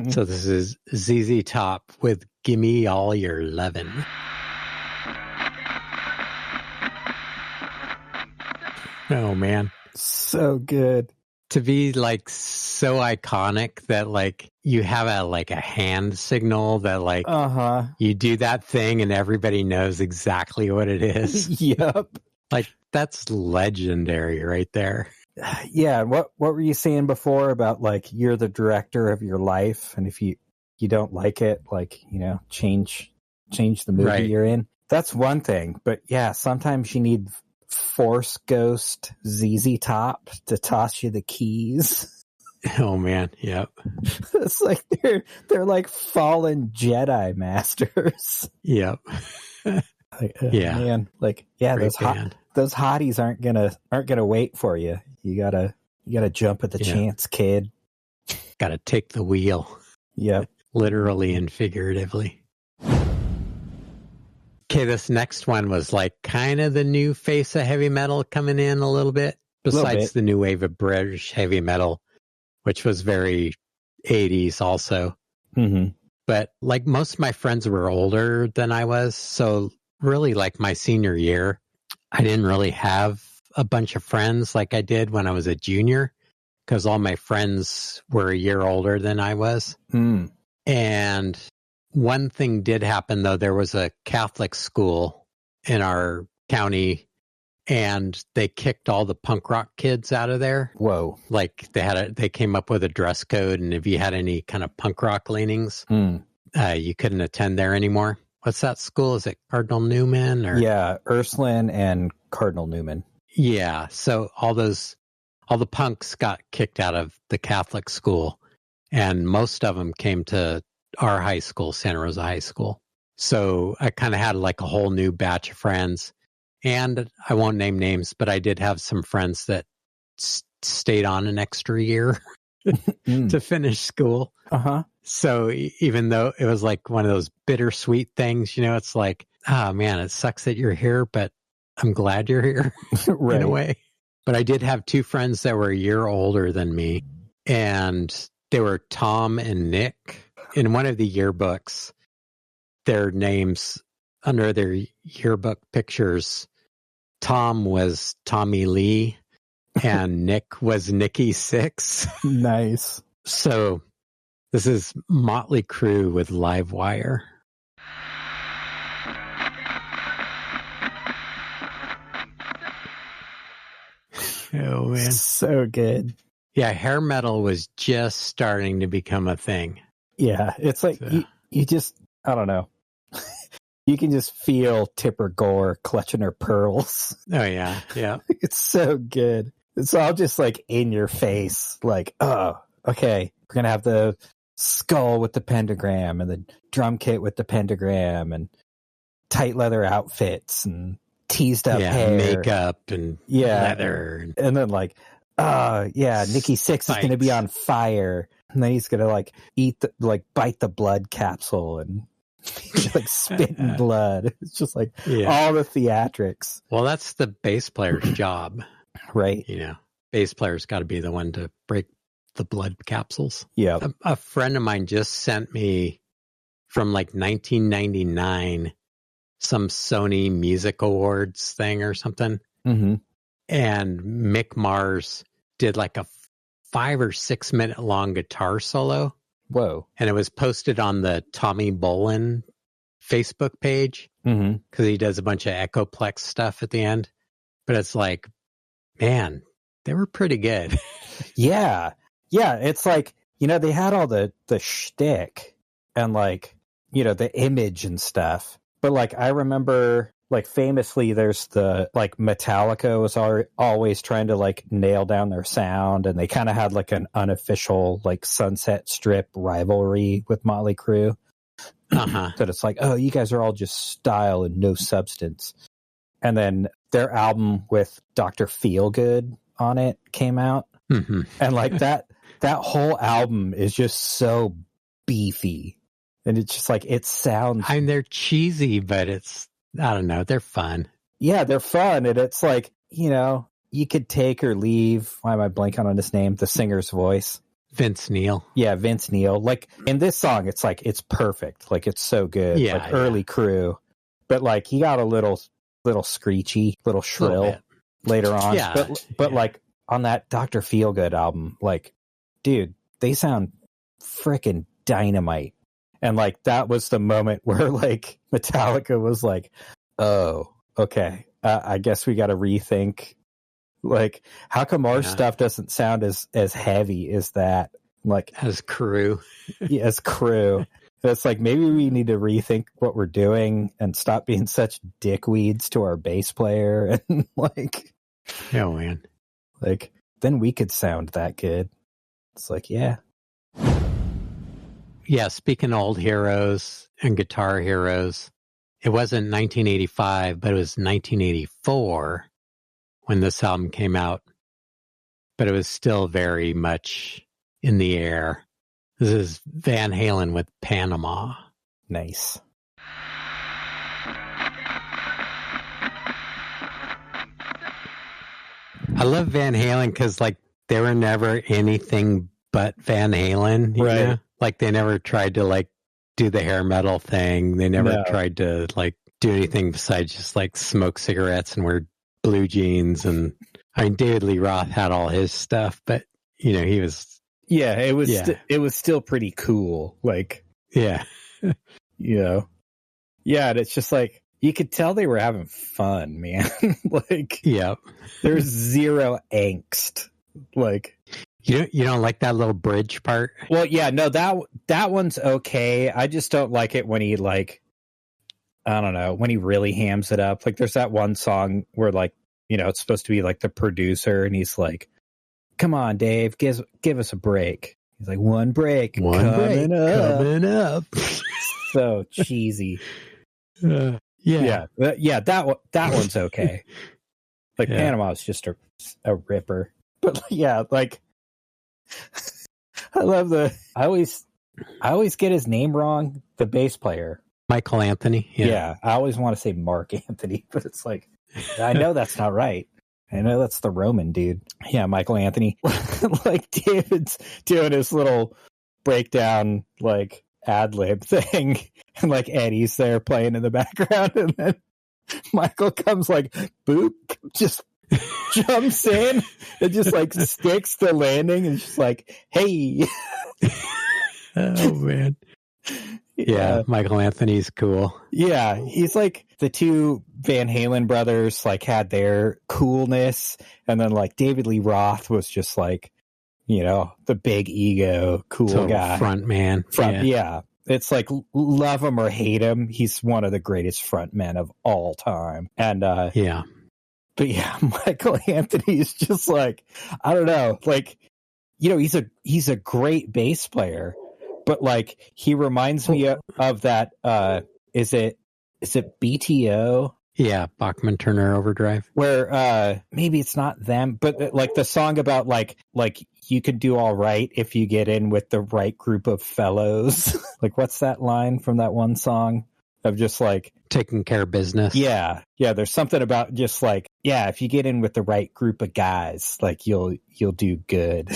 S3: So this is ZZ Top with Gimme All Your Lovin'. Oh, man.
S2: So good.
S3: To be like so iconic that like you have a hand signal that like you do that thing and everybody knows exactly what it is.
S2: Yep.
S3: Like that's legendary right there.
S2: Yeah. What were you saying before about like you're the director of your life, and if you don't like it, like, you know, change the movie you're in. That's one thing. But yeah, sometimes you need Force Ghost ZZ Top to toss you the keys.
S3: Oh man, yep.
S2: It's like they're like fallen Jedi masters.
S3: Yep.
S2: Like,
S3: yeah,
S2: man. Like, yeah,
S3: great
S2: those hotties aren't gonna wait for you. You gotta jump at the chance, kid.
S3: Gotta take the wheel.
S2: Yep.
S3: Literally and figuratively. Okay, this next one was like kind of the new face of heavy metal coming in a little bit, besides the new wave of British heavy metal, which was very 80s also. Mm-hmm. But like most of my friends were older than I was. So really like my senior year, I didn't really have a bunch of friends like I did when I was a junior, because all my friends were a year older than I was. Mm. And one thing did happen, though. There was a Catholic school in our county, and they kicked all the punk rock kids out of there.
S2: Whoa.
S3: Like they came up with a dress code, and if you had any kind of punk rock leanings, you couldn't attend there anymore. What's that school? Is it Cardinal Newman? Or?
S2: Yeah, Ursuline and Cardinal Newman.
S3: Yeah. So all the punks got kicked out of the Catholic school, and most of them came to our high school, Santa Rosa High School. So I kind of had like a whole new batch of friends, and I won't name names, but I did have some friends that stayed on an extra year to finish school. So even though it was like one of those bittersweet things, you know, it's like, oh man, it sucks that you're here, but I'm glad you're here
S2: right.
S3: in a way. But I did have two friends that were a year older than me, and they were Tom and Nick. In one of the yearbooks, their names under their yearbook pictures, Tom was Tommy Lee and Nick was Nicky Six.
S2: Nice.
S3: So this is Motley Crue with Live Wire. Oh man,
S2: so good.
S3: Yeah, hair metal was just starting to become a thing.
S2: Yeah, it's like you just, I don't know. You can just feel Tipper Gore clutching her pearls.
S3: Oh yeah, yeah.
S2: It's so good. It's all just like in your face. Like, oh, okay, we're gonna have the skull with the pentagram and the drum kit with the pentagram and tight leather outfits and teased up hair,
S3: makeup and leather,
S2: and then like, Nicky Six is going to be on fire. And then he's gonna like bite the blood capsule and like spit in blood. It's just like all the theatrics.
S3: Well, that's the bass player's job,
S2: right?
S3: Bass player's got to be the one to break the blood capsules.
S2: Yeah.
S3: A friend of mine just sent me from like 1999 some Sony Music Awards thing or something.
S2: Mm-hmm.
S3: And Mick Mars did like a 5 or 6 minute long guitar solo.
S2: Whoa.
S3: And it was posted on the Tommy Bolin Facebook page because he does a bunch of Echoplex stuff at the end. But it's like, man, they were pretty good.
S2: Yeah. It's like, they had all the shtick and like, the image and stuff. But like, I remember like famously there's the like Metallica was always trying to like nail down their sound, and they kind of had like an unofficial like Sunset Strip rivalry with Motley Crue. That it's like, oh, you guys are all just style and no substance. And then their album with Dr. Feelgood on it came out. And like that whole album is just so beefy. And it's just like, it sounds...
S3: I mean, they're cheesy, but I don't know, they're fun.
S2: Yeah, they're fun. And it's like, you could take or leave, why am I blanking on his name? The singer's voice.
S3: Vince Neil.
S2: Yeah, Vince Neil. Like, in this song, it's like, it's perfect. Like, it's so good.
S3: Yeah,
S2: like, early Crew. But like, he got a little screechy, little shrill later on.
S3: Yeah.
S2: But like, on that Dr. Feelgood album, like, dude, they sound freaking dynamite. And like, that was the moment where like Metallica was like, oh, okay, I guess we got to rethink. Like, how come our stuff doesn't sound as heavy as that? Like,
S3: as Crew.
S2: Yeah, as Crew. It's like, maybe we need to rethink what we're doing and stop being such dickweeds to our bass player. And like,
S3: oh man,
S2: like, then we could sound that good. It's like, yeah.
S3: Yeah, speaking of old heroes and guitar heroes, it wasn't 1985, but it was 1984 when this album came out. But it was still very much in the air. This is Van Halen with Panama.
S2: Nice.
S3: I love Van Halen because, like, they were never anything but Van Halen. You know? Like, they never tried to, like, do the hair metal thing. They never tried to, like, do anything besides just, like, smoke cigarettes and wear blue jeans. And, I mean, David Lee Roth had all his stuff, but, he was...
S2: Yeah, it was still pretty cool. Like...
S3: Yeah.
S2: Yeah, and it's just, like, you could tell they were having fun, man. Like...
S3: Yeah.
S2: There's zero angst. Like...
S3: You don't like that little bridge part?
S2: Well, yeah, no, that one's okay. I just don't like it when he, like, I don't know, when he really hams it up. Like, there's that one song where, like, it's supposed to be, like, the producer, and he's like, come on, Dave, give us a break. He's like, one break coming up. So cheesy.
S3: Yeah.
S2: That one's okay. Like, Panama is just a ripper. But, yeah, like... I love I always get his name wrong. The bass player,
S3: Michael Anthony.
S2: Yeah, I always want to say Mark Anthony, but it's like, I know that's not right. I know that's the Roman dude. Yeah, Michael Anthony. Like, David's doing his little breakdown, like, ad lib thing, and like Eddie's there playing in the background, and then Michael comes like, boop, just jumps in and just like sticks the landing and just like, hey.
S3: Oh man. Yeah, Michael Anthony's cool.
S2: Yeah, he's like, the two Van Halen brothers like had their coolness, and then like David Lee Roth was just like, the big ego cool guy,
S3: front man.
S2: Yeah. It's like, love him or hate him, he's one of the greatest front men of all time. And but yeah, Michael Anthony is just like, I don't know, like, he's a great bass player, but like, he reminds me of that, is it BTO?
S3: Yeah, Bachman Turner Overdrive.
S2: Where maybe it's not them, but like the song about like you could do all right if you get in with the right group of fellows. Like, what's that line from that one song of just like
S3: Taking care of business.
S2: Yeah. There's something about just like, yeah, if you get in with the right group of guys, like you'll do good.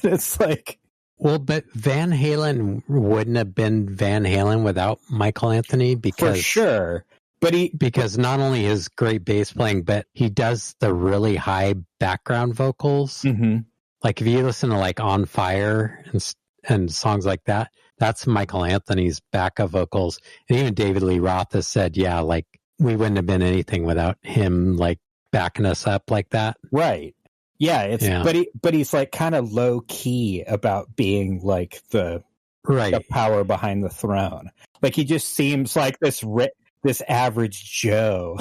S2: It's like,
S3: well, but Van Halen wouldn't have been Van Halen without Michael Anthony because
S2: for sure. But
S3: because not only his great bass playing, but he does the really high background vocals.
S2: Mm-hmm.
S3: Like if you listen to like On Fire and songs like that, that's Michael Anthony's backup vocals. And even David Lee Roth has said, yeah, like we wouldn't have been anything without him like backing us up like that.
S2: Right. Yeah. But he's like kind of low key about being like the power behind the throne. Like he just seems like this average Joe.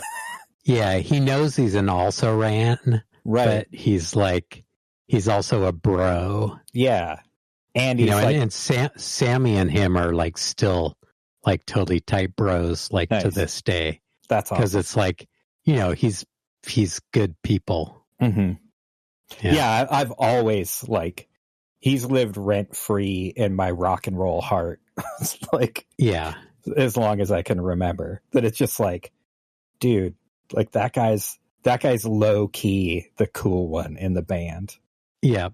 S3: Yeah. He knows he's an also ran,
S2: right?
S3: But he's also a bro.
S2: Yeah. And he's
S3: and Sammy and him are like still like totally tight bros, like to this day.
S2: That's awesome.
S3: Because it's like, he's good people.
S2: Mm-hmm. Yeah, I've always like he's lived rent free in my rock and roll heart. Like, yeah, as long as I can remember. That it's just like, dude, like that guy's low key the cool one in the band.
S3: Yeah,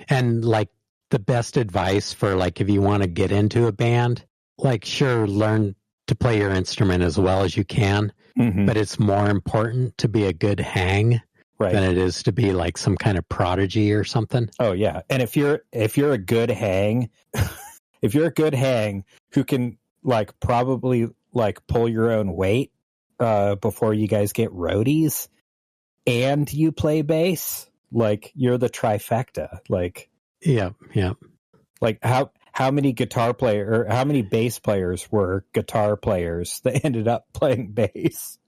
S3: and like the best advice for like if you want to get into a band, like sure, learn to play your instrument as well as you can, but it's more important to be a good hang. Right. Than it is to be like some kind of prodigy or something.
S2: Oh yeah. And if you're a good hang, who can like probably like pull your own weight before you guys get roadies and you play bass, like you're the trifecta. Like
S3: yeah.
S2: Like how many bass players were guitar players that ended up playing bass?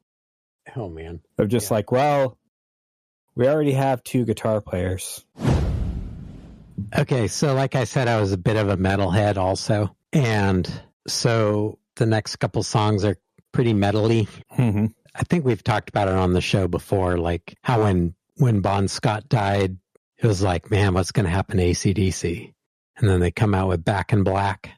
S3: Oh man.
S2: Of just like, well, we already have 2 guitar players.
S3: Okay, so like I said, I was a bit of a metalhead also. And so the next couple songs are pretty metally.
S2: Mm-hmm.
S3: I think we've talked about it on the show before, like how when Bon Scott died, it was like, man, what's going to happen to AC/DC? And then they come out with Back in Black.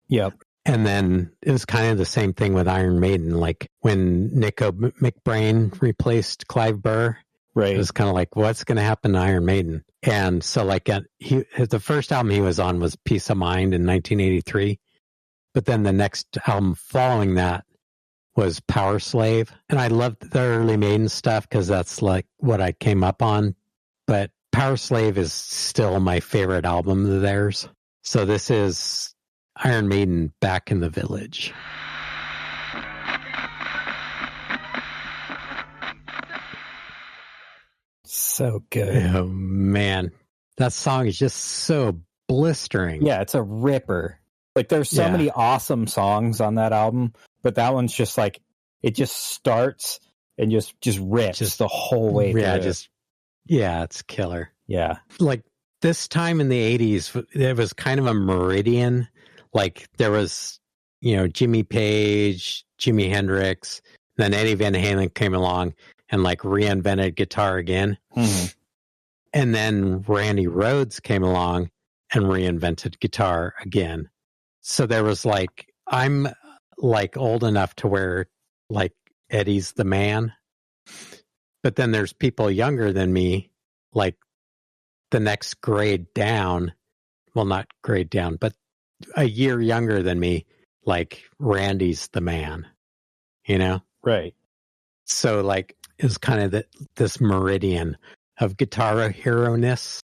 S2: Yep.
S3: And then it was kind of the same thing with Iron Maiden. Like when Nico McBrain replaced Clive Burr, right. It was kind of like, what's going to happen to Iron Maiden? And so like the first album he was on was Peace of Mind in 1983. But then the next album following that was Power Slave. And I loved the early Maiden stuff because that's like what I came up on. But Power Slave is still my favorite album of theirs. So this is Iron Maiden, Back in the Village.
S2: So good.
S3: Oh man, that song is just so blistering.
S2: Yeah, it's a ripper. Like there's so many awesome songs on that album, but that one's just like it just starts and just rips the whole way through.
S3: It's killer.
S2: Yeah.
S3: Like this time in the 80s, there was kind of a meridian. Like there was, Jimmy Page, Jimi Hendrix, then Eddie Van Halen came along and like reinvented guitar again.
S2: Mm-hmm.
S3: And then Randy Rhoads came along and reinvented guitar again. So there was like, I'm like old enough to where like Eddie's the man. But then there's people younger than me, like the next grade down. Well, not grade down, but a year younger than me, like Randy's the man,
S2: Right.
S3: So like it was kind of this meridian of guitar hero-ness.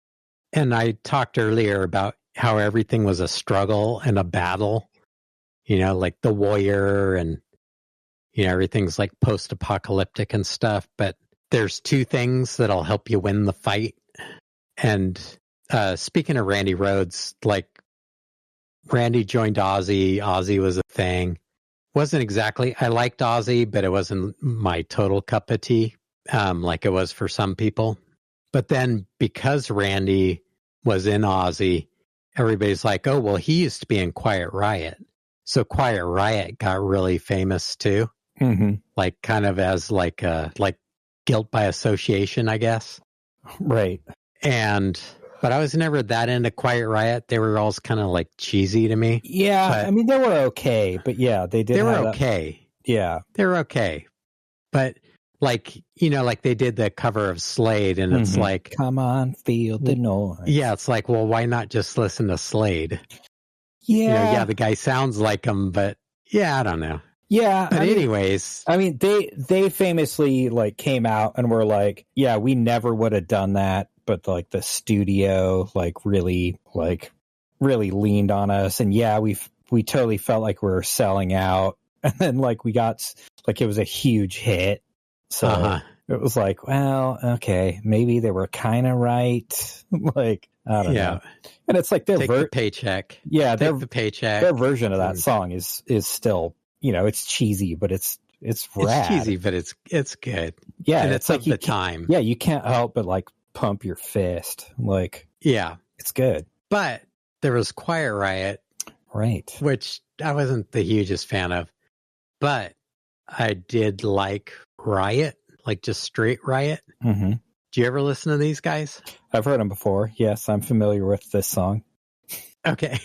S3: And I talked earlier about how everything was a struggle and a battle, like the warrior and, everything's like post-apocalyptic and stuff. But there's 2 things that'll help you win the fight. And speaking of Randy Rhoads, like Randy joined Ozzy. Ozzy was a thing. Wasn't exactly, I liked Ozzy, but it wasn't my total cup of tea, like it was for some people. But then because Randy was in Ozzy, everybody's like, oh, well, he used to be in Quiet Riot. So Quiet Riot got really famous too. like kind of as like guilt by association, I guess.
S2: Right.
S3: But I was never that into Quiet Riot. They were all kind of like cheesy to me.
S2: Yeah,
S3: But
S2: I mean they were okay, but yeah, they did.
S3: they were
S2: have
S3: okay.
S2: Yeah.
S3: They were okay. But like, you know, like they did the cover of Slade, and it's like,
S2: come on, feel the noise.
S3: yeah, it's like, well, why not just listen to Slade?
S2: Yeah.
S3: You know, yeah, the guy sounds like him, but yeah, I don't know.
S2: Yeah.
S3: But anyways,
S2: I mean, they famously like came out and were like, yeah, we never would have done that, but like the studio really leaned on us, and yeah, we totally felt like we were selling out, and then like we got like it was a huge hit, so it was like, well, okay, maybe they were kind of right. Like, I don't know. And it's like their
S3: the paycheck.
S2: Yeah,
S3: take the paycheck.
S2: Their version of that song is still, you know, it's cheesy, but it's rad.
S3: It's cheesy, but it's good.
S2: Yeah,
S3: and
S2: it's
S3: like
S2: the
S3: time.
S2: Yeah, you can't help but like pump your fist. Like,
S3: yeah,
S2: it's good.
S3: But there was Quiet Riot,
S2: right,
S3: which I wasn't the hugest fan of, but I did like Riot, like just straight Riot.
S2: Mm-hmm.
S3: Do you ever listen to these guys?
S2: I've heard them before. Yes, I'm familiar with this song.
S3: Okay,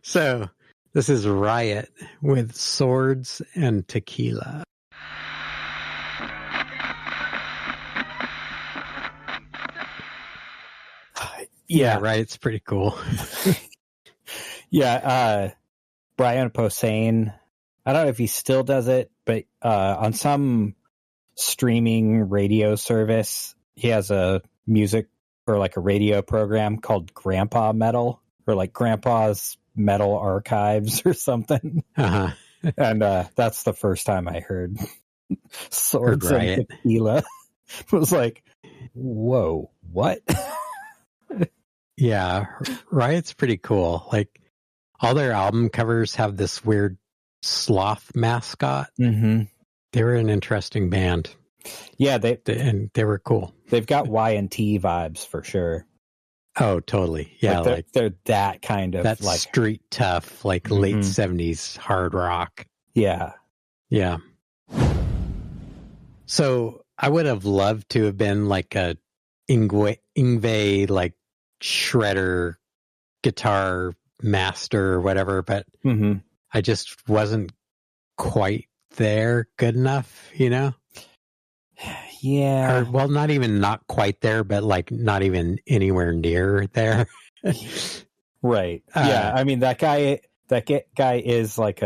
S3: so this is Riot with Swords and Tequila. Yeah, Riot's pretty cool.
S2: Yeah, Brian Posehn, I don't know if he still does it, but on some streaming radio service, he has a music or like a radio program called Grandpa Metal, or like Grandpa's Metal Archives or something. And that's the first time I heard Swords and Tequila. It was like, whoa, what?
S3: Yeah, Riot's pretty cool. Like, all their album covers have this weird sloth mascot.
S2: Mm-hmm.
S3: They were an interesting band.
S2: Yeah,
S3: and they were cool.
S2: They've got Y&T vibes for sure.
S3: Oh, totally. Yeah,
S2: like they're that kind of
S3: that
S2: like
S3: street tough, like late 70s hard rock.
S2: Yeah.
S3: Yeah. So I would have loved to have been like a Yngwie like shredder guitar master or whatever, but I just wasn't quite there good enough, you know?
S2: Yeah.
S3: Or, well, not quite there, but like not even anywhere near there.
S2: Right. Yeah. I mean, that guy is like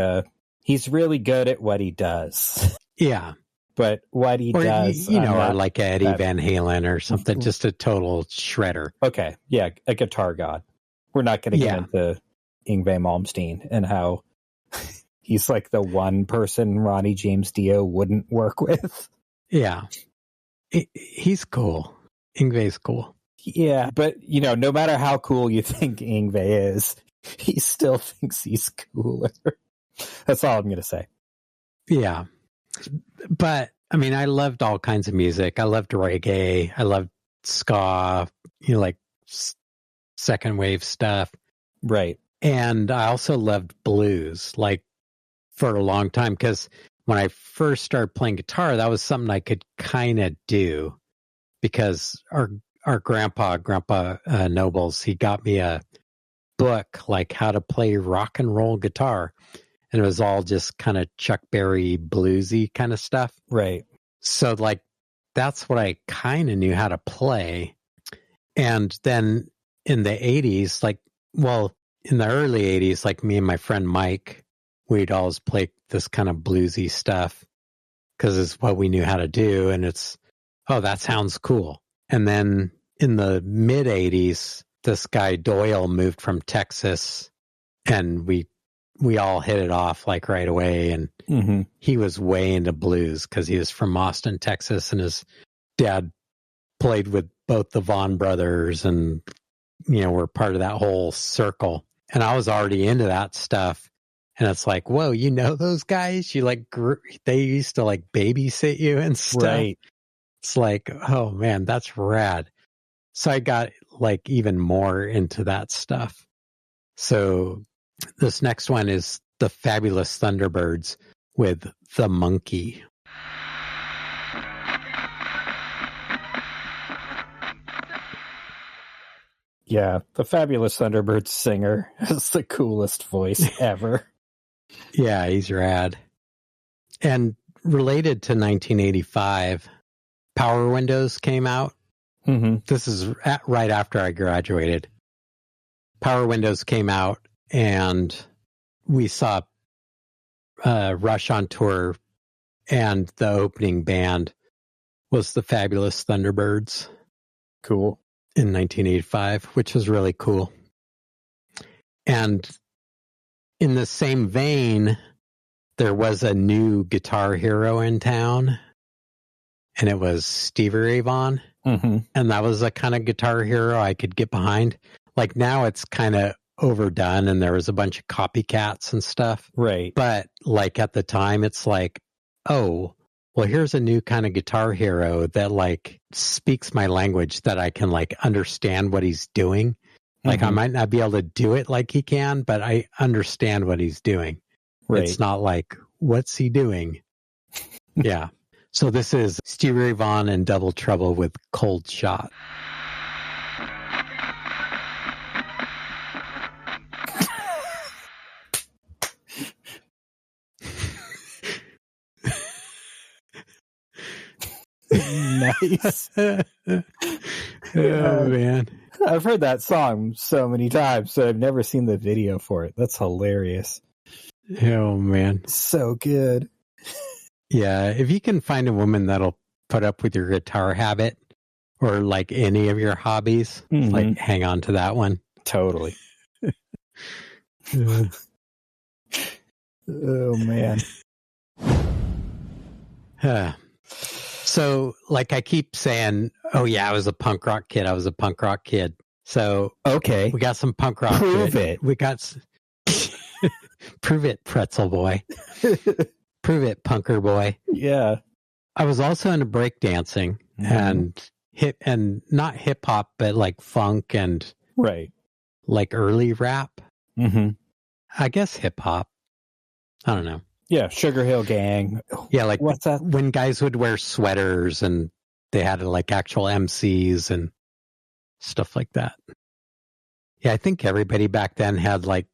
S2: he's really good at what he does.
S3: Yeah.
S2: But what he does,
S3: you know, or like Eddie Van Halen or something, just a total shredder.
S2: Okay. Yeah. A guitar god. We're not going to get into Yngwie Malmsteen and how he's like the one person Ronnie James Dio wouldn't work with.
S3: Yeah. He's cool. Yngwie's cool.
S2: Yeah, but, you know, no matter how cool you think Yngwie is, he still thinks he's cooler. That's all I'm going to say.
S3: Yeah. But, I mean, I loved all kinds of music. I loved reggae. I loved ska, you know, like second wave stuff.
S2: Right.
S3: And I also loved blues, like, for a long time, because when I first started playing guitar, that was something I could kind of do, because our grandpa Nobles, he got me a book like how to play rock and roll guitar, and it was all just kind of Chuck Berry bluesy kind of stuff.
S2: Right.
S3: So like that's what I kind of knew how to play. And then in the 80s, in the early 80s, like me and my friend Mike, we'd always play this kind of bluesy stuff because it's what we knew how to do. And that sounds cool. And then in the mid 80s, this guy Doyle moved from Texas, and we all hit it off like right away. And he was way into blues because he was from Austin, Texas, and his dad played with both the Vaughn brothers, and, you know, we're part of that whole circle. And I was already into that stuff. And it's like, whoa, you know those guys? You like, they used to like babysit you and stuff.
S2: Right.
S3: It's like, oh man, that's rad. So I got like even more into that stuff. So this next one is the Fabulous Thunderbirds with The Monkey.
S2: Yeah, the Fabulous Thunderbirds singer has the coolest voice ever.
S3: Yeah, he's rad. And related to 1985, Power Windows came out.
S2: Mm-hmm.
S3: This is right after I graduated. Power Windows came out, and we saw Rush on tour, and the opening band was the Fabulous Thunderbirds.
S2: Cool.
S3: In 1985, which was really cool. And in the same vein, there was a new guitar hero in town, and it was Stevie Ray Vaughan.
S2: Mm-hmm.
S3: And that was a kind of guitar hero I could get behind. Like now it's kind of overdone, and there was a bunch of copycats and stuff.
S2: Right.
S3: But like at the time, it's like, oh, well, here's a new kind of guitar hero that like speaks my language, that I can like understand what he's doing. Like I might not be able to do it like he can, but I understand what he's doing.
S2: Right.
S3: It's not like, what's he doing? Yeah. So this is Stevie Ray Vaughan and Double Trouble with Cold Shot.
S2: Nice.
S3: Oh, man.
S2: I've heard that song so many times, so I've never seen the video for it. That's hilarious.
S3: Oh, man.
S2: So good.
S3: Yeah, if you can find a woman that'll put up with your guitar habit or like any of your hobbies, like hang on to that one.
S2: Totally. Oh, man.
S3: So, like I keep saying, oh, yeah, I was a punk rock kid. I was a punk rock kid. So,
S2: okay.
S3: We got some punk rock.
S2: Prove it.
S3: We got... Prove it, pretzel boy. Prove it, punker boy.
S2: Yeah.
S3: I was also into breakdancing and not hip hop, but like funk and
S2: right,
S3: like early rap.
S2: Mm-hmm.
S3: I guess hip hop. I don't know.
S2: Yeah, Sugar Hill Gang.
S3: Yeah, like
S2: what's that?
S3: When guys would wear sweaters and they had like actual MCs and stuff like that. Yeah, I think everybody back then had like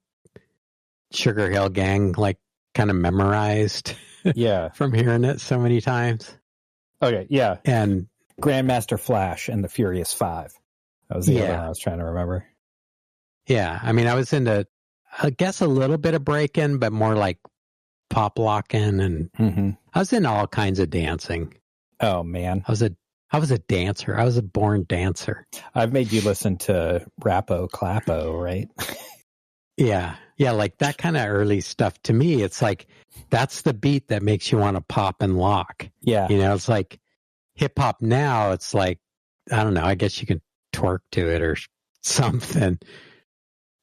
S3: Sugar Hill Gang like kind of memorized.
S2: Yeah.
S3: From hearing it so many times.
S2: Okay, yeah.
S3: And
S2: Grandmaster Flash and the Furious Five. That was the other one I was trying to remember.
S3: Yeah, I mean, I was into, I guess, a little bit of breaking, but more like pop locking, and I was in all kinds of dancing.
S2: Oh man,
S3: I was a dancer. I was a born dancer.
S2: I've made you listen to Rappo Clappo, right?
S3: Yeah, like that kind of early stuff. To me, it's like that's the beat that makes you want to pop and lock.
S2: Yeah,
S3: you know, it's like hip hop now. It's like, I don't know. I guess you can twerk to it or something,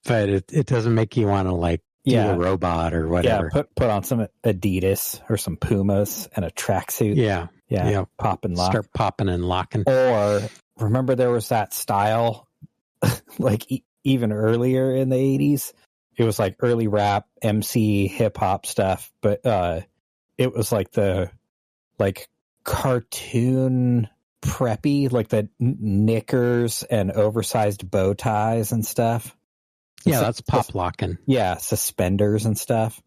S3: but it doesn't make you want to like do a robot or whatever.
S2: Yeah, put on some Adidas or some Pumas and a tracksuit. Yeah, pop and lock.
S3: Start popping and locking.
S2: Or remember there was that style, like even earlier in the 80s. It was like early rap, MC, hip hop stuff, but it was like the cartoon preppy, like the knickers and oversized bow ties and stuff.
S3: Yeah, that's pop locking.
S2: Yeah, suspenders and stuff.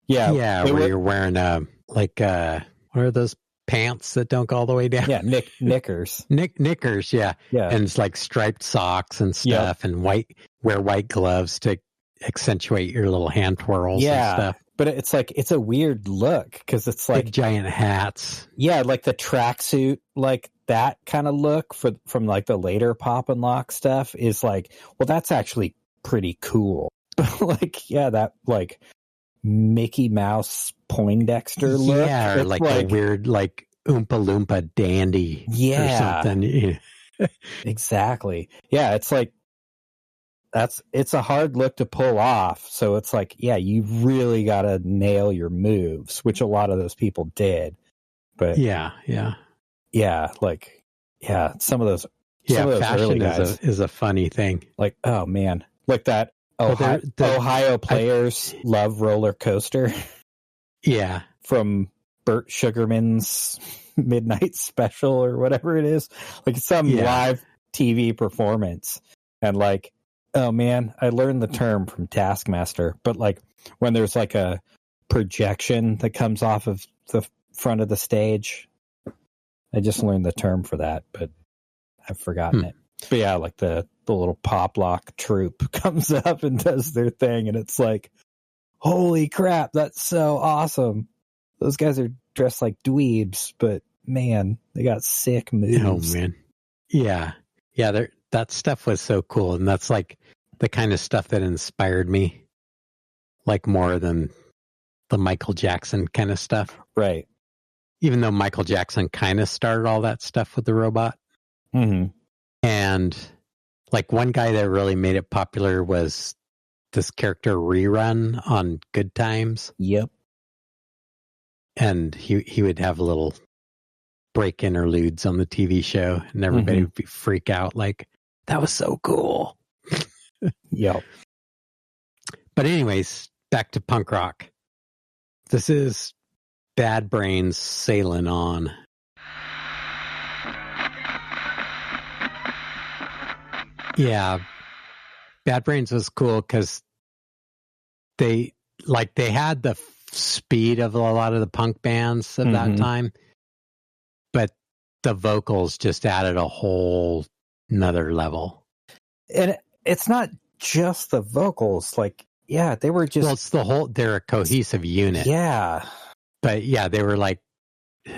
S2: Yeah,
S3: where you're wearing what are those pants that don't go all the way down?
S2: Yeah, knickers.
S3: Knickers, yeah. And it's like striped socks and stuff, and wear white gloves to accentuate your little hand twirls and stuff.
S2: But it's like, it's a weird look because it's like
S3: big giant hats. Yeah,
S2: like the tracksuit, like that kind of look from like the later pop and lock stuff is like, well, that's actually pretty cool. Like, yeah, that like Mickey Mouse Poindexter look.
S3: Yeah, or like a weird like Oompa Loompa dandy or something.
S2: Exactly. Yeah, it's like it's a hard look to pull off. So it's like, yeah, you really got to nail your moves, which a lot of those people did. But some of those
S3: fashion
S2: early guys,
S3: is a funny thing.
S2: Like, oh man, like that Ohio Players Love Roller Coaster.
S3: Yeah.
S2: from Burt Sugarman's Midnight Special or whatever it is, like some live TV performance. And like, oh man, I learned the term from Taskmaster, but like when there's like a projection that comes off of the front of the stage, I just learned the term for that, but I've forgotten it. But yeah, like the little pop lock troupe comes up and does their thing, and it's like, holy crap, that's so awesome. Those guys are dressed like dweebs, but man, they got sick moves.
S3: Oh man. Yeah. Yeah, that stuff was so cool, and that's like the kind of stuff that inspired me, like more than the Michael Jackson kind of stuff.
S2: Right.
S3: Even though Michael Jackson kind of started all that stuff with the robot.
S2: Mm-hmm.
S3: And like one guy that really made it popular was this character Rerun on Good Times.
S2: Yep.
S3: And he would have little break interludes on the TV show, and everybody would freak out like, that was so cool.
S2: Yep.
S3: But anyways, back to punk rock. This is Bad Brains Sailing On. Yeah, Bad Brains was cool because they had the speed of a lot of the punk bands of that time, but the vocals just added a whole another level.
S2: And it's not just the vocals, like, yeah, they were just...
S3: Well, it's the whole... They're a cohesive unit.
S2: Yeah.
S3: But yeah, they were like...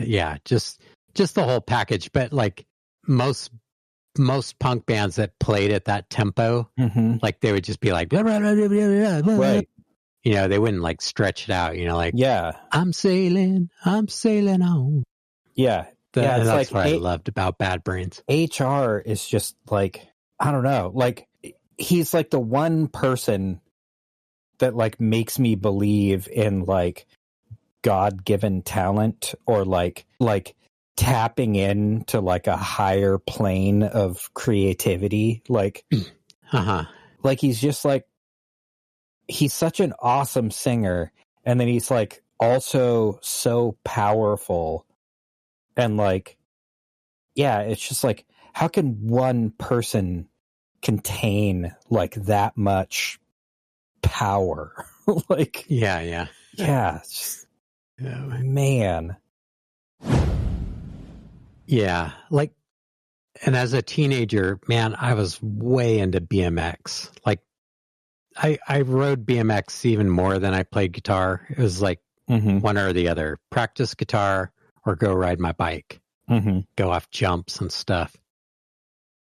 S3: Yeah, just the whole package. But like most punk bands that played at that tempo, like they would just be like... Blah, blah, blah, blah, blah, blah.
S2: Right.
S3: You know, they wouldn't like stretch it out, you know, like...
S2: Yeah.
S3: I'm sailing on.
S2: Yeah.
S3: That's
S2: like
S3: what I loved about Bad Brains.
S2: HR is just like, I don't know, like he's like the one person that like makes me believe in like God-given talent, or like tapping into like a higher plane of creativity. Like, like he's just like, he's such an awesome singer, and then he's like also so powerful. And like, yeah, it's just like, how can one person contain like that much power? Like,
S3: yeah.
S2: It's just, man.
S3: Yeah, like, and as a teenager, man, I was way into BMX. Like, I rode BMX even more than I played guitar. It was like one or the other. Practice guitar or go ride my bike. Go off jumps and stuff.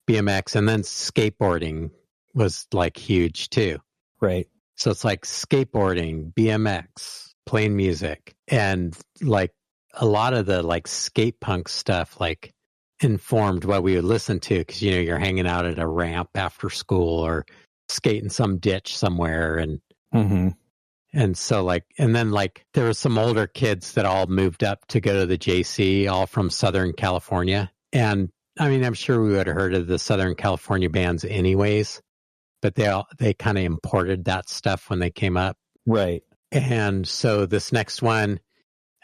S3: BMX, and then skateboarding was like huge too.
S2: Right.
S3: So it's like skateboarding, BMX, playing music, and like a lot of the like skate punk stuff like informed what we would listen to, because you know you're hanging out at a ramp after school or skating some ditch somewhere, and so like, and then like there was some older kids that all moved up to go to the JC, all from Southern California. And I mean, I'm sure we would have heard of the Southern California bands anyways, but they kind of imported that stuff when they came up.
S2: Right.
S3: And so this next one,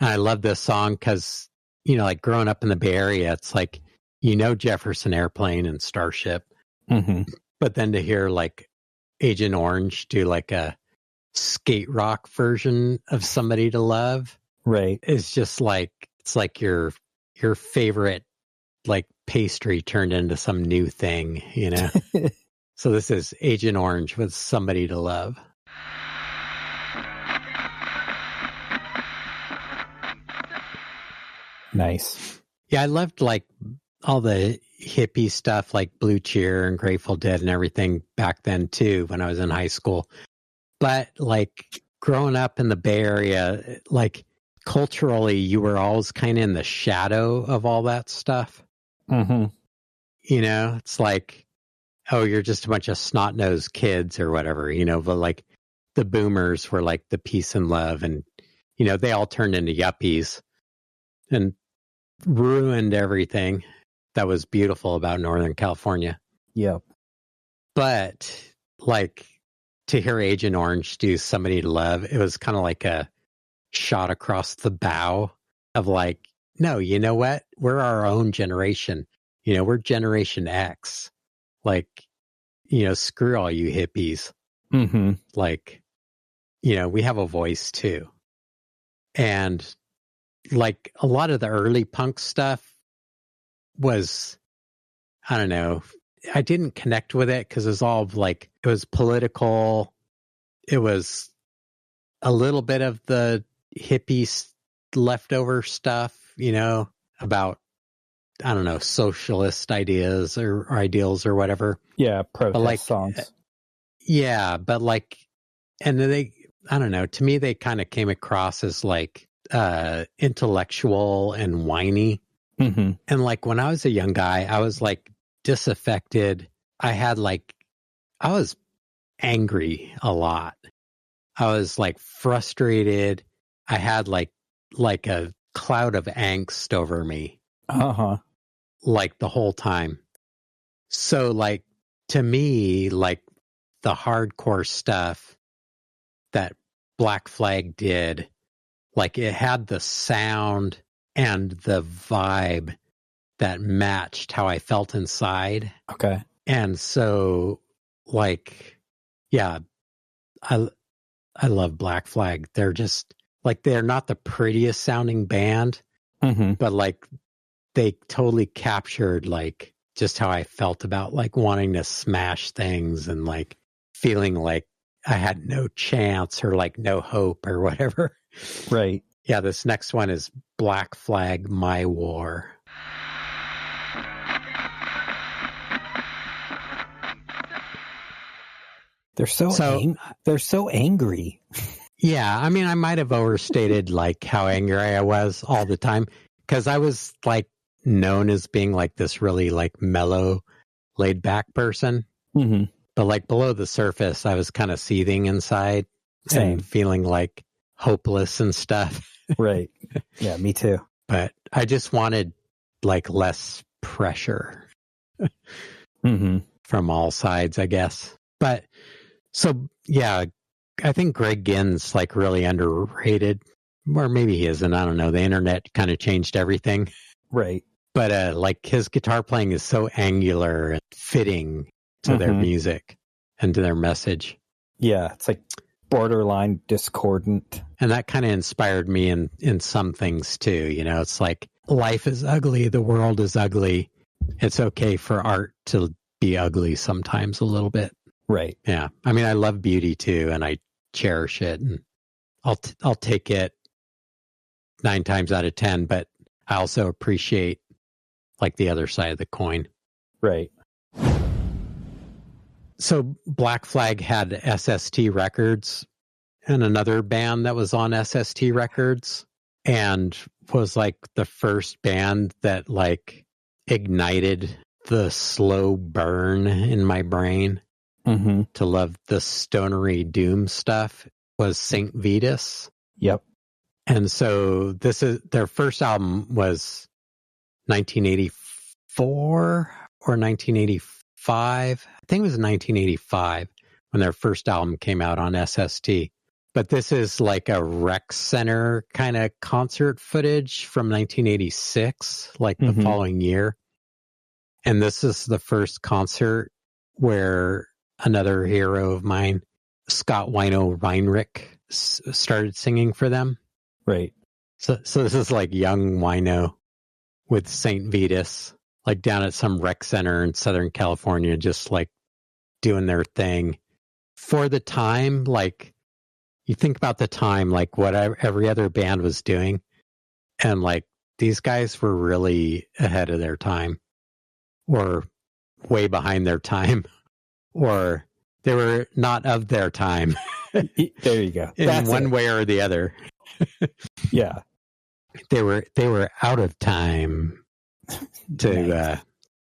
S3: and I love this song because, you know, like growing up in the Bay Area, it's like, you know, Jefferson Airplane and Starship, but then to hear like Agent Orange do like a skate rock version of Somebody to Love,
S2: right,
S3: is just like, it's like your favorite like pastry turned into some new thing, you know. So this is Agent Orange with Somebody to Love.
S2: Nice.
S3: Yeah, I loved like all the hippie stuff like Blue Cheer and Grateful Dead and everything back then too, when I was in high school. But like growing up in the Bay Area, like culturally, you were always kind of in the shadow of all that stuff. You know, it's like, oh, you're just a bunch of snot-nosed kids or whatever, you know, but like the boomers were like the peace and love, and, you know, they all turned into yuppies and ruined everything that was beautiful about Northern California.
S2: Yep.
S3: But like to hear Agent Orange do Somebody to Love, it was kind of like a shot across the bow of like, no, you know what? We're our own generation. You know, we're Generation X. Like, you know, screw all you hippies.
S2: Mm-hmm.
S3: Like, you know, we have a voice too. And like a lot of the early punk stuff was, I don't know, I didn't connect with it because it was all like, it was political. It was a little bit of the hippie leftover stuff, you know, about, I don't know, socialist ideas or ideals or whatever.
S2: Yeah, protest
S3: like,
S2: songs.
S3: Yeah, but like, and then they, I don't know, to me, they kind of came across as like intellectual and whiny.
S2: Mm-hmm.
S3: And like when I was a young guy, I was like disaffected. I was angry a lot. I was like frustrated. I had like a cloud of angst over me.
S2: Uh-huh.
S3: Like the whole time. So like to me, like the hardcore stuff that Black Flag did, like it had the sound and the vibe that matched how I felt inside.
S2: Okay.
S3: And so like, yeah, I love Black Flag. They're just like, they're not the prettiest sounding band,
S2: Mm-hmm.
S3: but like they totally captured like just how I felt about like wanting to smash things and like feeling like I had no chance or like no hope or whatever.
S2: Right.
S3: Yeah, this next one is Black Flag, My War.
S2: They're they're so angry.
S3: Yeah, I mean, I might have overstated like how angry I was all the time because I was like known as being like this really like mellow, laid back person.
S2: Mm-hmm.
S3: But like below the surface, I was kind of seething inside and feeling like hopeless and stuff.
S2: Right. Yeah, me too.
S3: But I just wanted like less pressure
S2: Mm-hmm.
S3: from all sides, I guess. But so, yeah, I think Greg Ginn's like really underrated, or maybe he isn't. I don't know. The internet kind of changed everything.
S2: Right.
S3: But like his guitar playing is so angular and fitting to their music and to their message.
S2: Yeah, it's like borderline discordant.
S3: And that kind of inspired me in some things too. You know, it's like life is ugly. The world is ugly. It's okay for art to be ugly sometimes a little bit.
S2: Right.
S3: Yeah. I mean, I love beauty too, and I cherish it, and I'll take it 9 times out of 10, but I also appreciate like the other side of the coin.
S2: Right.
S3: So Black Flag had SST Records and another band that was on SST Records and was like the first band that like ignited the slow burn in my brain to love the stonery doom stuff was Saint Vitus.
S2: Yep.
S3: And so this is their first album was 1984 or 1985. I think it was 1985 when their first album came out on SST. But this is like a rec center kind of concert footage from 1986, like the following year. And this is the first concert where another hero of mine, Scott Wino Reinrich, started singing for them.
S2: Right.
S3: So this is like young Wino with Saint Vitus, like down at some rec center in Southern California, just like doing their thing. For the time, like you think about the time, like what every other band was doing, and like these guys were really ahead of their time, or way behind their time, or they were not of their time.
S2: There you go.
S3: In one way or the other.
S2: Yeah.
S3: They were out of time, to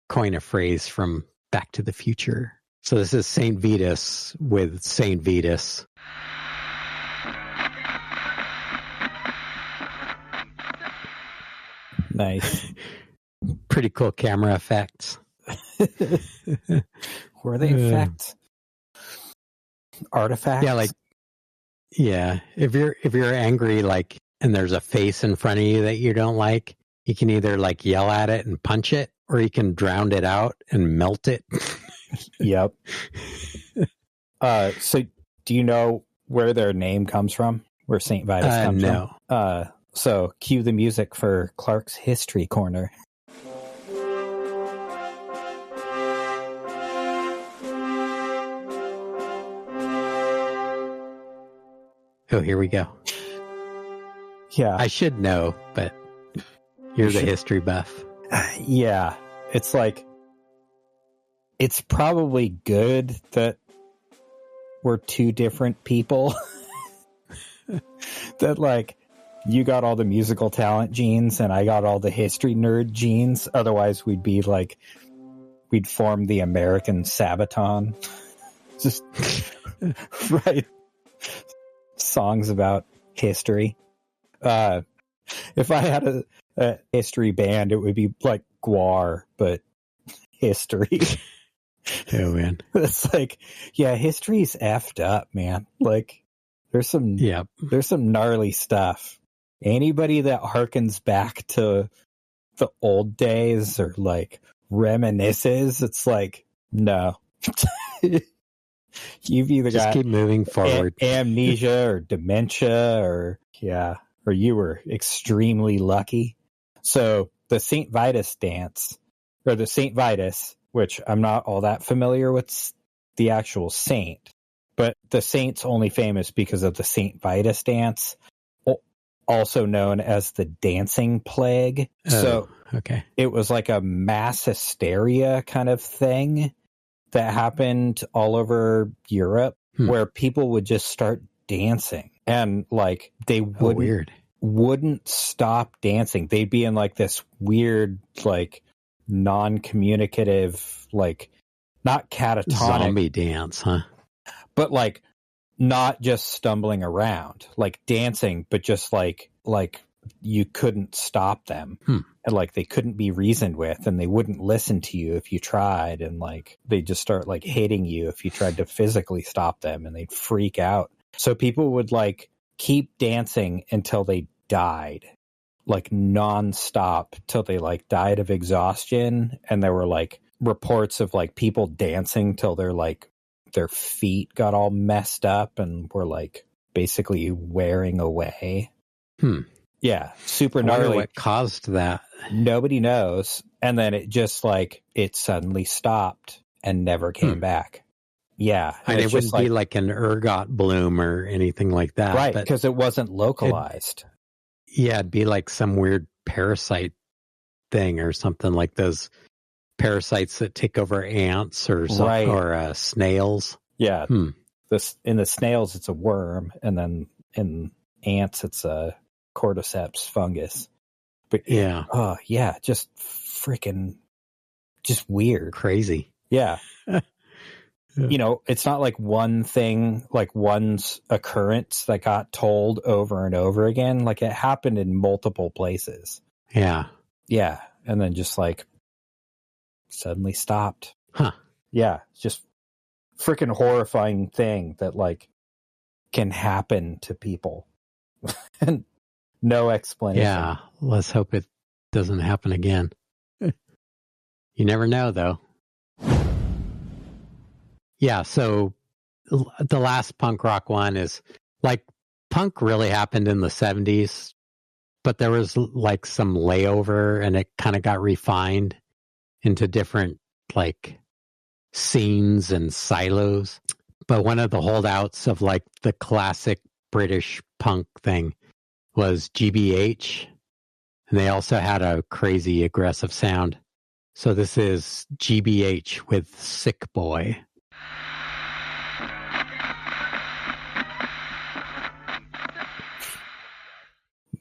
S3: coin a phrase from Back to the Future. So this is Saint Vitus with Saint Vitus.
S2: Nice.
S3: Pretty cool camera effects.
S2: Were they effects? Artifacts?
S3: Yeah, like Yeah. If you're angry, like, and there's a face in front of you that you don't like, you can either like yell at it and punch it, or you can drown it out and melt it.
S2: Yep. So do you know where their name comes from? Where St. Vitus comes
S3: no.
S2: from? So cue the music for Clark's History Corner.
S3: Oh, here we go.
S2: Yeah.
S3: I should know, but you're the history buff.
S2: Yeah. It's like, it's probably good that we're two different people. That like, you got all the musical talent genes and I got all the history nerd genes. Otherwise we'd form the American Sabaton. Just write songs about history. If I had a history band, it would be like Gwar, but history.
S3: Oh man.
S2: It's like, yeah, history's effed up, man. Like there's some gnarly stuff. Anybody that harkens back to the old days or like reminisces, it's like, no. You've either
S3: just
S2: got
S3: keep moving forward.
S2: Amnesia or dementia or you were extremely lucky. So the St. Vitus dance, or the St. Vitus, which I'm not all that familiar with the actual saint, but the saint's only famous because of the St. Vitus dance, also known as the dancing plague. So
S3: okay,
S2: it was like a mass hysteria kind of thing that happened all over Europe, where people would just start dancing and like they wouldn't stop dancing. They'd be in like this weird, like non-communicative, like not catatonic
S3: zombie dance, huh?
S2: But like not just stumbling around, like dancing, but just like you couldn't stop them. And like they couldn't be reasoned with, and they wouldn't listen to you if you tried, and like they just start like hitting you if you tried to physically stop them, and they'd freak out. So people would like keep dancing until they died, like nonstop, till they like died of exhaustion. And there were like reports of like people dancing till their feet got all messed up and were like basically wearing away. Yeah, super gnarly.
S3: I wonder what caused that.
S2: Nobody knows. And then it just like, it suddenly stopped and never came back. Yeah.
S3: And it wouldn't be like an ergot bloom or anything like that.
S2: Right, because it wasn't localized.
S3: It'd be like some weird parasite thing or something, like those parasites that take over ants or something,
S2: right.
S3: Or snails.
S2: Yeah. In the snails, it's a worm. And then in ants, it's a cordyceps fungus. But just freaking just weird,
S3: crazy.
S2: Yeah. You know, it's not like one thing, like one's occurrence that got told over and over again. Like it happened in multiple places.
S3: Yeah,
S2: and then just like suddenly stopped. Yeah, just freaking horrifying thing that like can happen to people. And no explanation.
S3: Yeah, let's hope it doesn't happen again. You never know, though. Yeah, so the last punk rock one is like punk really happened in the 70s, but there was like some layover and it kind of got refined into different like scenes and silos. But one of the holdouts of like the classic British punk thing was GBH, and they also had a crazy aggressive sound. So this is GBH with Sick Boy.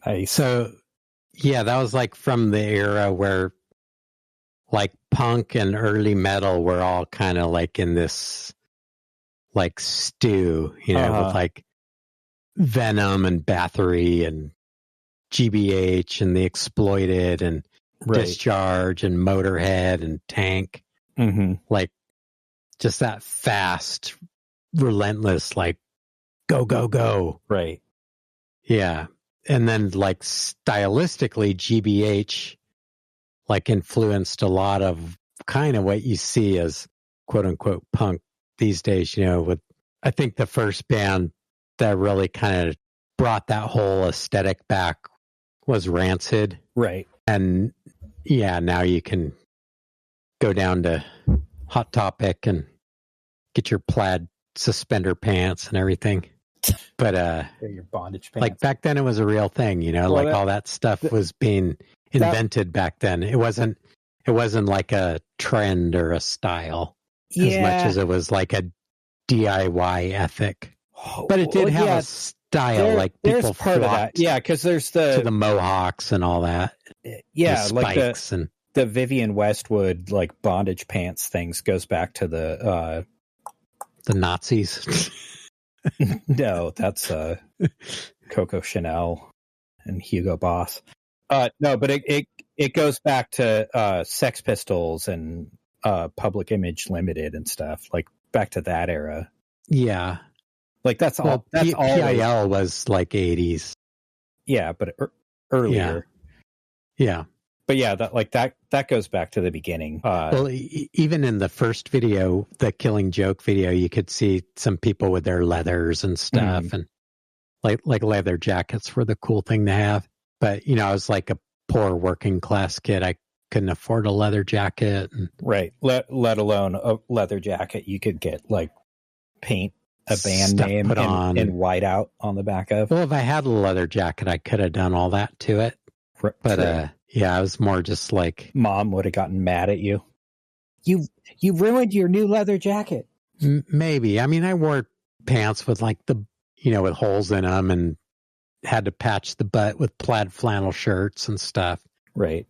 S2: Nice.
S3: So yeah, that was like from the era where like punk and early metal were all kind of like in this like stew, you know, with like Venom and Bathory and GBH and The Exploited and Discharge and Motorhead and Tank. Like just that fast, relentless, like go, go, go.
S2: Right.
S3: Yeah. And then like stylistically, GBH like influenced a lot of kind of what you see as quote unquote punk these days, with, I think the first band that really kind of brought that whole aesthetic back was Rancid.
S2: Right.
S3: And yeah, now you can go down to Hot Topic and get your plaid suspender pants and everything. But
S2: Your bondage pants.
S3: like back then it was a real thing, like all that stuff was being invented back then. It wasn't like a trend or a style as much as it was like a DIY ethic. But it did have a style, like people
S2: part of that. Yeah, because there's
S3: to the mohawks and all that.
S2: Yeah,
S3: the
S2: like
S3: spikes and
S2: the Vivian Westwood like bondage pants things goes back to the
S3: Nazis.
S2: no, that's Coco Chanel and Hugo Boss. No, but it goes back to Sex Pistols and Public Image Limited and stuff, like back to that era.
S3: Yeah.
S2: Like that's all. That's all.
S3: PIL was like 80s.
S2: Yeah, but earlier.
S3: Yeah.
S2: But yeah, that goes back to the beginning.
S3: Well, even in the first video, the Killing Joke video, you could see some people with their leathers and stuff, and like leather jackets were the cool thing to have. But I was like a poor working class kid. I couldn't afford a leather jacket, and
S2: right. Let alone a leather jacket you could get like paint a band
S3: stuff
S2: name
S3: put on
S2: and whiteout on the back of.
S3: Well, if I had a leather jacket, I could have done all that to it. But yeah, I was more just like
S2: Mom would have gotten mad at you. You ruined your new leather jacket.
S3: Maybe. I mean, I wore pants with like with holes in them and had to patch the butt with plaid flannel shirts and stuff.
S2: Right.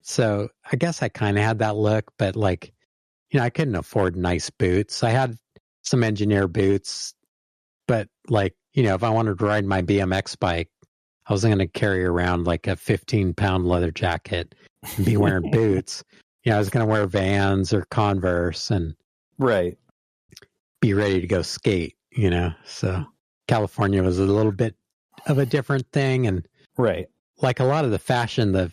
S3: So I guess I kind of had that look, but like, I couldn't afford nice boots. I had some engineer boots, but like, if I wanted to ride my BMX bike, I wasn't going to carry around like a 15-pound leather jacket and be wearing boots. I was going to wear Vans or Converse and
S2: right,
S3: be ready to go skate, So California was a little bit of a different thing. And
S2: right,
S3: like a lot of the fashion, the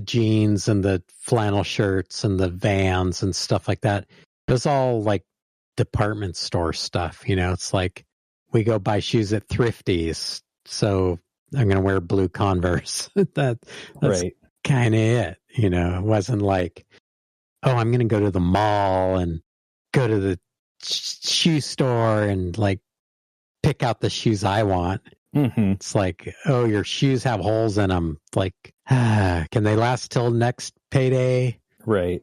S3: jeans and the flannel shirts and the Vans and stuff like that, it was all like department store stuff. It's like we go buy shoes at Thrifties. So I'm going to wear blue Converse. That's
S2: right.
S3: kind of it. It wasn't like, oh, I'm going to go to the mall and go to the shoe store and like pick out the shoes I want.
S2: Mm-hmm.
S3: It's like, oh, your shoes have holes in them. Like, can they last till next payday?
S2: Right.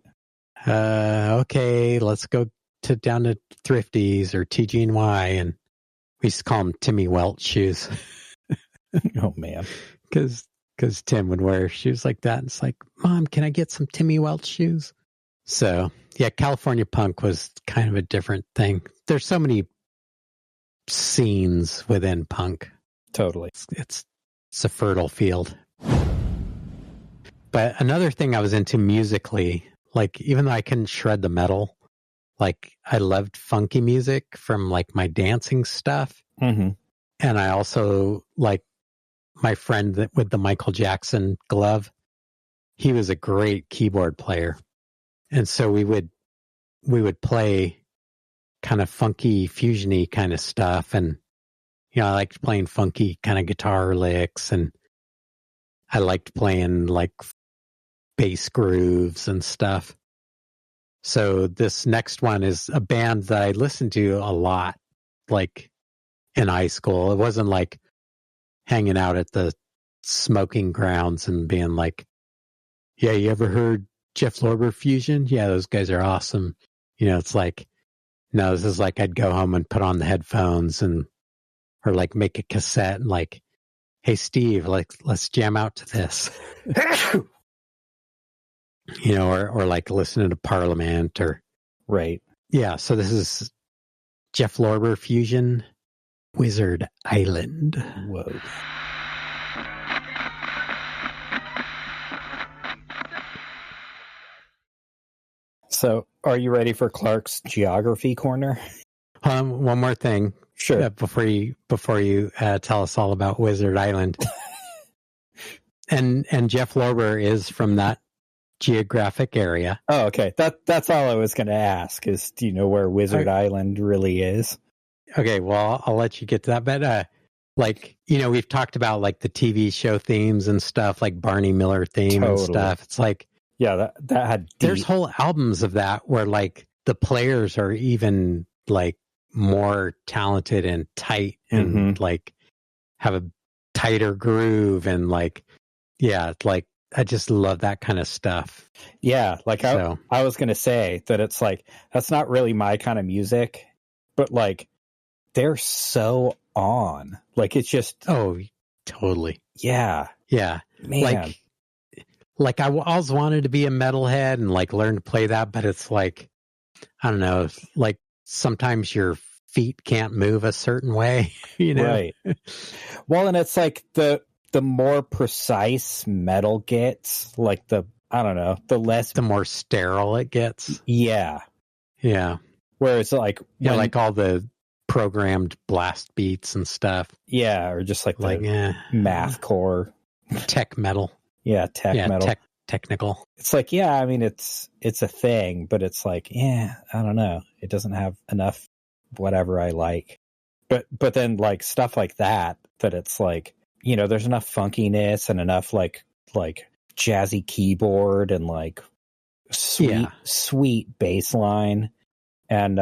S3: Okay, let's go down to Thrifties or TG&Y, and we used to call them Timmy Welch shoes.
S2: Oh man,
S3: because Tim would wear shoes like that. And it's like, Mom, can I get some Timmy Welch shoes? So yeah, California punk was kind of a different thing. There's so many scenes within punk.
S2: Totally,
S3: it's a fertile field. But another thing I was into musically, like even though I couldn't shred the metal, like I loved funky music from like my dancing stuff,
S2: and
S3: I also like. My friend with the Michael Jackson glove, he was a great keyboard player. And so we would play kind of funky, fusion-y kind of stuff. And, I liked playing funky kind of guitar licks. And I liked playing like bass grooves and stuff. So this next one is a band that I listened to a lot, like in high school. It wasn't like hanging out at the smoking grounds and being like, yeah, you ever heard Jeff Lorber Fusion? Yeah, those guys are awesome. It's like, no, this is like I'd go home and put on the headphones or like make a cassette and like, hey, Steve, like, let's jam out to this. Or like listening to Parliament or.
S2: Right.
S3: Yeah, so this is Jeff Lorber Fusion. Wizard Island.
S2: Whoa. So, are you ready for Clark's geography corner?
S3: One more thing.
S2: Sure.
S3: before you tell us all about Wizard Island. and Jeff Lorber is from that geographic area.
S2: Oh, okay. That's all I was going to ask is, do you know where Wizard Island really is?
S3: Okay, well, I'll let you get to that. But like, you know, we've talked about like the TV show themes and stuff, like Barney Miller theme and stuff. It's like,
S2: yeah, that had
S3: there's whole albums of that where like the players are even like more talented and tight and like have a tighter groove and like, yeah, like I just love that kind of stuff.
S2: Yeah, like I was going to say that it's like, that's not really my kind of music, but like they're so on. Like it's just...
S3: Oh, totally.
S2: Yeah.
S3: Yeah.
S2: Man.
S3: Like I always wanted to be a metalhead and like learn to play that, but it's like, I don't know, like sometimes your feet can't move a certain way, you know?
S2: Right. Well, and it's like the more precise metal gets, like the more
S3: sterile it gets.
S2: Yeah.
S3: Yeah.
S2: Whereas like,
S3: like all the programmed blast beats and stuff.
S2: Yeah. Or just like mathcore.
S3: Tech metal.
S2: Yeah. Metal.
S3: Technical.
S2: It's like, yeah, I mean, it's a thing, but it's like, yeah, I don't know. It doesn't have enough whatever I like. But then like stuff like that it's like, you know, there's enough funkiness and enough like jazzy keyboard and like sweet bass line. And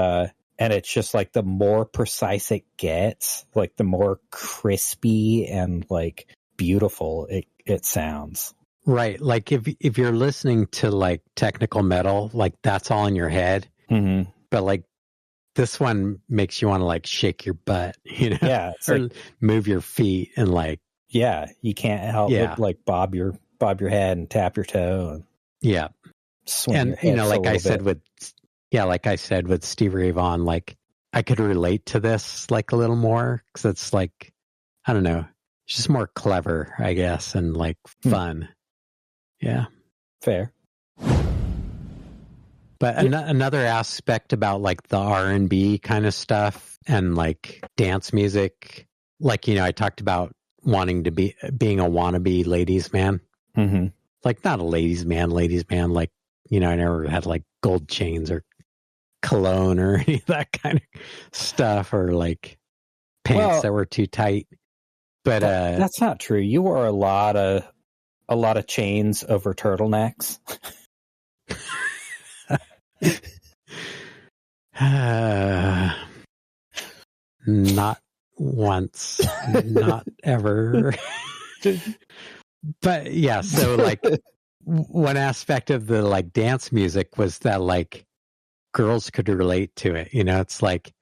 S2: it's just like the more precise it gets, like the more crispy and like beautiful it sounds.
S3: Right. Like if you're listening to like technical metal, like that's all in your head.
S2: Mm-hmm.
S3: But like this one makes you want to like shake your butt, you know?
S2: Yeah. It's
S3: or
S2: like,
S3: move your feet and like,
S2: yeah, you can't help but like bob your head and tap your toe and swing
S3: and
S2: your hips,
S3: you know, like I said
S2: bit.
S3: with Stevie Ray Vaughan, like I could relate to this like a little more because it's like, I don't know, it's just more clever, I guess, and like fun. Yeah,
S2: fair.
S3: But another aspect about like the R&B kind of stuff and like dance music, like, you know, I talked about wanting to being a wannabe ladies man.
S2: Mm-hmm.
S3: Like not a ladies man, like, you know, I never had like gold chains or cologne or any of that kind of stuff or like pants that were too tight. But
S2: that's not true. You wore a lot of chains over turtlenecks.
S3: Not once, not ever. But yeah, so like one aspect of the like dance music was that like girls could relate to it. You know, it's like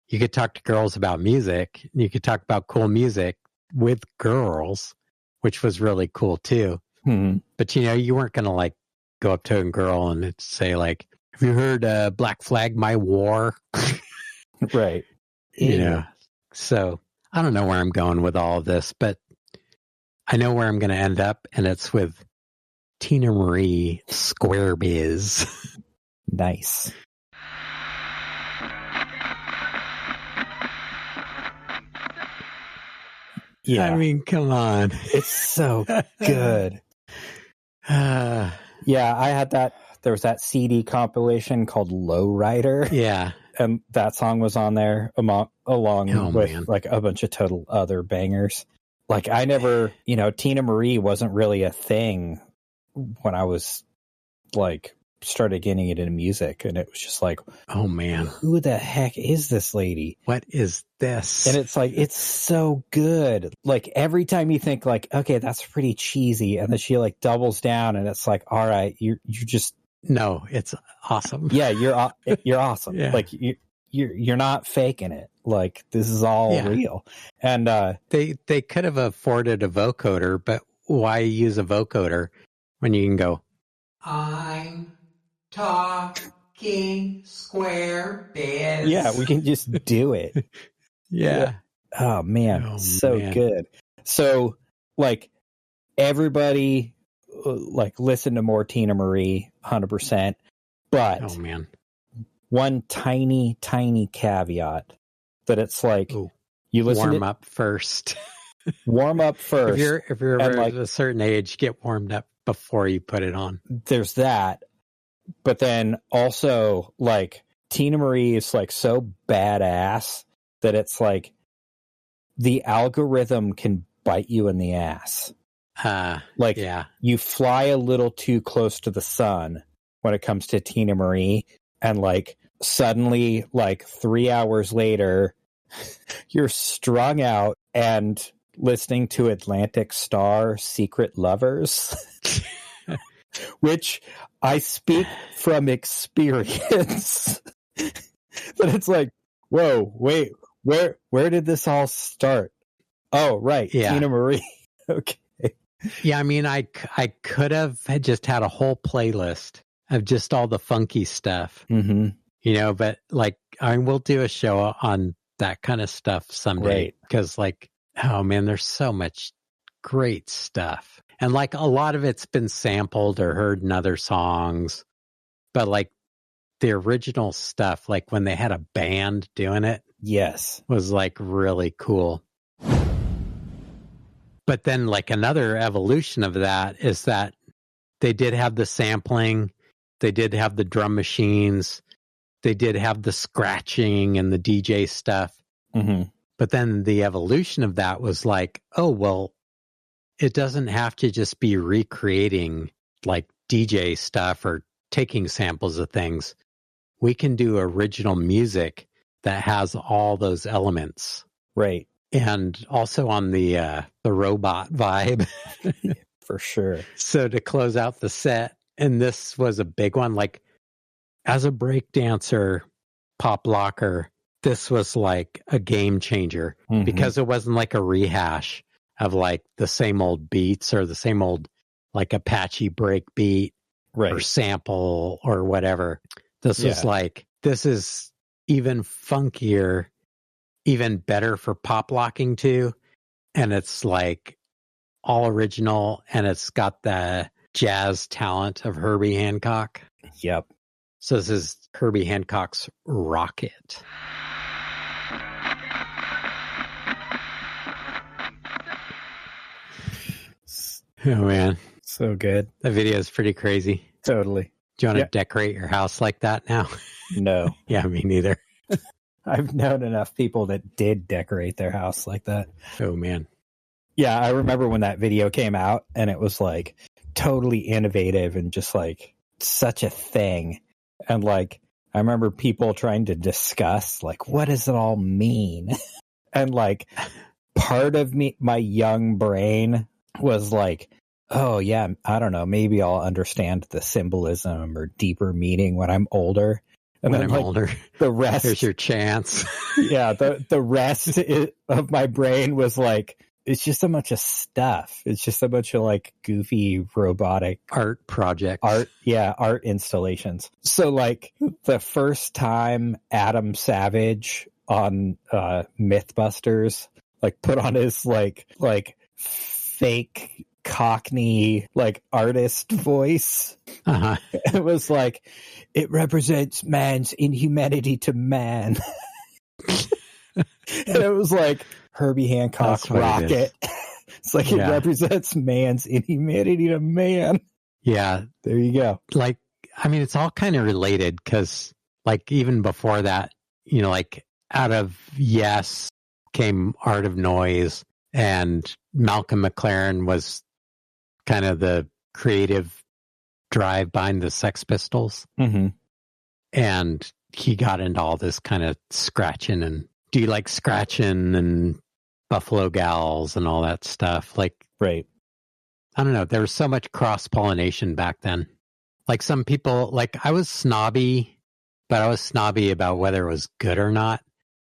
S3: you could talk to girls about music. You could talk about cool music with girls, which was really cool too.
S2: Mm-hmm.
S3: But you know, you weren't going to like go up to a girl and say like, have you heard Black Flag My War?
S2: Right.
S3: You know, so I don't know where I'm going with all of this, but I know where I'm going to end up, and it's with Tina Marie Square Biz.
S2: Nice. Yeah.
S3: I mean, come on.
S2: It's so good. Yeah, I had that. There was that CD compilation called Lowrider.
S3: Yeah.
S2: And that song was on there along with
S3: man.
S2: like a bunch of total other bangers. Like I never, you know, Tina Marie wasn't really a thing when I was like started getting into music, and it was just like,
S3: oh man,
S2: who the heck is this lady?
S3: What is this?
S2: And it's like, it's so good. Like every time you think like, okay, that's pretty cheesy, and then she like doubles down, and it's like, all right, you just
S3: no, it's awesome.
S2: Yeah, you're awesome.
S3: Yeah.
S2: Like you're not faking it. Like this is all real. And
S3: they could have afforded a vocoder, but why use a vocoder when you can go,
S1: I'm talking square biz.
S2: Yeah, we can just do it.
S3: Yeah.
S2: Oh man, so good. So like everybody like listen to more Tina Marie 100%. But
S3: oh man,
S2: one tiny caveat. that it's like
S3: Ooh.
S2: you listen
S3: Warm
S2: to
S3: up first.
S2: warm up first.
S3: If you're
S2: and,
S3: over a certain age, get warmed up before you put it on.
S2: There's that, but then also like Tina Marie is like so badass that it's like the algorithm can bite you in the ass. Like,
S3: yeah,
S2: you fly a little too close to the sun when it comes to Tina Marie, and like suddenly, like 3 hours later, you're strung out and listening to Atlantic Star Secret Lovers, which I speak from experience. But it's like, whoa, wait, where did this all start? Oh, right,
S3: yeah.
S2: Tina Marie. Okay.
S3: Yeah, I mean, I could have just had a whole playlist of just all the funky stuff,
S2: Mm-hmm.
S3: you know, but like I will do a show on that kind of stuff someday,
S2: Right.
S3: because like, oh man, there's so much great stuff. And like a lot of it's been sampled or heard in other songs, but like the original stuff, like when they had a band doing it,
S2: Yes.
S3: was like really cool. But then like another evolution of that is that they did have the sampling, they did have the drum machines, they did have the scratching and the DJ stuff.
S2: Mm-hmm.
S3: But then the evolution of that was like, oh, well, it doesn't have to just be recreating like DJ stuff or taking samples of things. We can do original music that has all those elements.
S2: Right.
S3: And also on the robot vibe.
S2: For sure.
S3: So to close out the set, and this was a big one, like as a break dancer, pop locker, this was like a game changer,
S2: Mm-hmm.
S3: because it wasn't like a rehash of like the same old beats or the same old like Apache break beat or
S2: Right.
S3: sample or whatever. This was
S2: Yeah.
S3: like, this is even funkier, even better for pop locking too. And it's like all original, and it's got the jazz talent of Herbie Hancock.
S2: Yep.
S3: So this is Herbie Hancock's Rocket. Oh man,
S2: So good.
S3: that video is pretty crazy.
S2: Totally.
S3: Do you want to
S2: Yeah.
S3: decorate your house like that now?
S2: No.
S3: Yeah, me neither.
S2: I've known enough people that did decorate their house like that.
S3: Oh man.
S2: Yeah, I remember when that video came out and it was like totally innovative and just like such a thing. And like, I remember people trying to discuss like, what does it all mean? And like, part of me, my young brain was like, oh yeah, I don't know, maybe I'll understand the symbolism or deeper meaning when I'm older. And
S3: When
S2: then
S3: I'm
S2: like,
S3: older,
S2: the rest,
S3: here's your chance.
S2: yeah, the rest of my brain was like, it's just a bunch of stuff. It's just a bunch of like goofy robotic
S3: Art projects.
S2: art installations. So like the first time Adam Savage on Mythbusters like put on his like fake Cockney like artist voice,
S3: Uh-huh.
S2: it was like, it represents man's inhumanity to man. And it was like Herbie Hancock's
S3: That's what it
S2: Rocket. It's like,
S3: Yeah.
S2: it represents man's inhumanity to man.
S3: Yeah,
S2: There you go.
S3: like, I mean, it's all kind of related, because like even before that, you know, like out of Yes came Art of Noise, and Malcolm McLaren was kind of the creative drive behind the Sex Pistols.
S2: Mm-hmm.
S3: And he got into all this kind of scratching, and do you like scratching and Buffalo Gals and all that stuff? Like,
S2: Right.
S3: I don't know. There was so much cross-pollination back then. Like some people, like I was snobby, but I was snobby about whether it was good or not.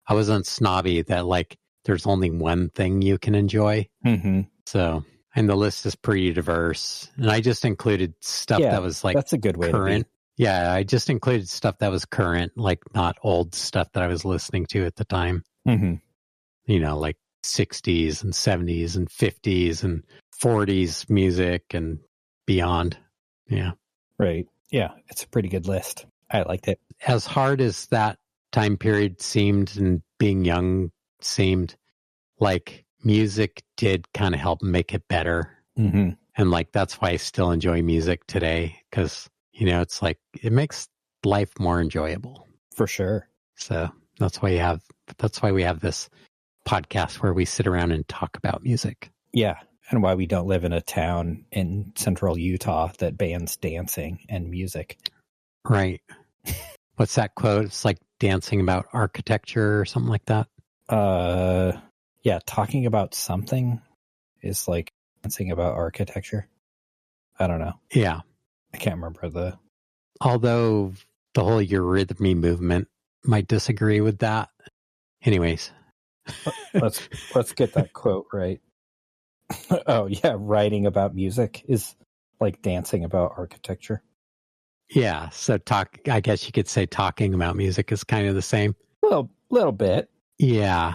S3: I wasn't snobby that like there's only one thing you can enjoy.
S2: Mm-hmm.
S3: So, and the list is pretty diverse. And I just included stuff
S2: Yeah,
S3: that was like
S2: that's a good way
S3: current. Yeah, I just included stuff that was current, like not old stuff that I was listening to at the time.
S2: to be. Mm-hmm.
S3: You know, like 60s and 70s and 50s and 40s music and beyond. Yeah.
S2: Right. Yeah, it's a pretty good list. I liked it.
S3: As hard as that time period seemed, and being young seemed, like music did kind of help make it better.
S2: Mm-hmm.
S3: And like, that's why I still enjoy music today, because, you know, it's like, it makes life more enjoyable.
S2: For sure.
S3: So that's why we have this podcast where we sit around and talk about music.
S2: Yeah. And why we don't live in a town in central Utah that bans dancing and music.
S3: Right. What's that quote? It's like dancing about architecture or something like that.
S2: Yeah, talking about something is like dancing about architecture. I don't know.
S3: Yeah.
S2: I can't remember
S3: Although the whole Eurythmy movement might disagree with that. Anyways.
S2: Let's get that quote right. Oh yeah, writing about music is like dancing about architecture.
S3: Yeah, so I guess you could say talking about music is kind of the same.
S2: Little bit.
S3: Yeah.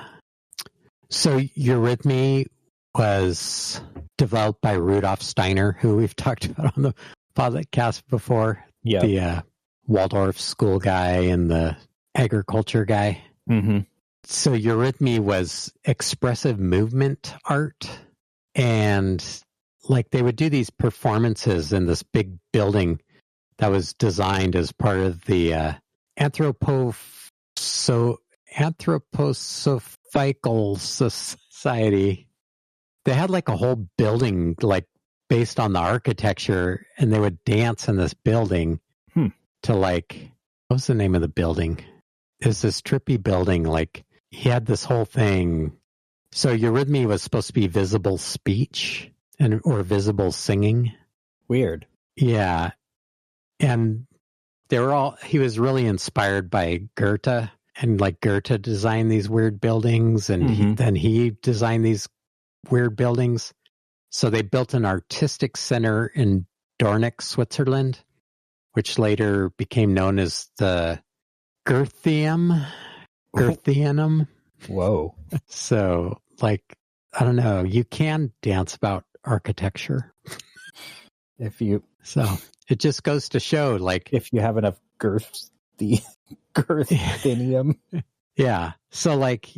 S3: So Eurythmy was developed by Rudolf Steiner, who we've talked about on the podcast before.
S2: Yeah.
S3: The Waldorf school guy and the agriculture guy.
S2: Mm-hmm.
S3: So Eurythmy was expressive movement art, and like they would do these performances in this big building that was designed as part of the Anthroposophical Society. They had like a whole building like based on the architecture, and they would dance in this building to like, what was the name of the building? It's this trippy building. Like he had this whole thing. So Eurythmy was supposed to be visible speech or visible singing.
S2: Weird.
S3: Yeah. And he was really inspired by Goethe, and like Goethe designed these weird buildings, and then he designed these weird buildings. So they built an artistic center in Dornach, Switzerland, which later became known as the Goetheanum.
S2: Whoa.
S3: So like, I don't know, you can dance about architecture. So it just goes to show, like,
S2: if you have enough girthinium.
S3: Yeah. So like,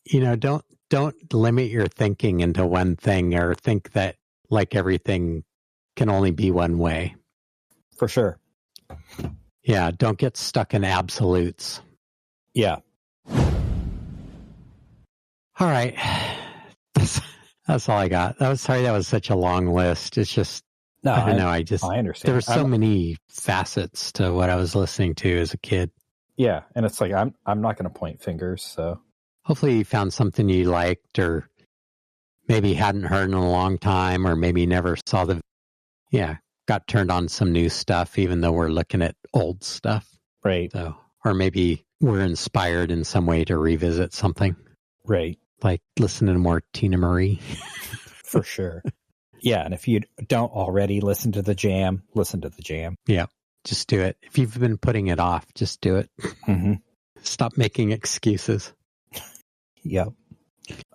S3: you know, don't limit your thinking into one thing, or think that like everything can only be one way.
S2: For sure.
S3: Yeah. Don't get stuck in absolutes.
S2: Yeah.
S3: All right. That's all I got. Sorry that was such a long list. It's just,
S2: no,
S3: I don't know. I
S2: understand.
S3: There were so many facets to what I was listening to as a kid.
S2: Yeah. And it's like, I'm not going to point fingers. So
S3: hopefully you found something you liked, or maybe hadn't heard in a long time, or maybe never saw got turned on some new stuff, even though we're looking at old stuff.
S2: Right.
S3: So, or maybe we're inspired in some way to revisit something.
S2: Right.
S3: Like listening to more Tina Marie.
S2: For sure. Yeah. And if you don't already listen to the jam, listen to the jam.
S3: Yeah. Just do it. If you've been putting it off, just do it.
S2: Mm-hmm.
S3: Stop making excuses.
S2: Yep.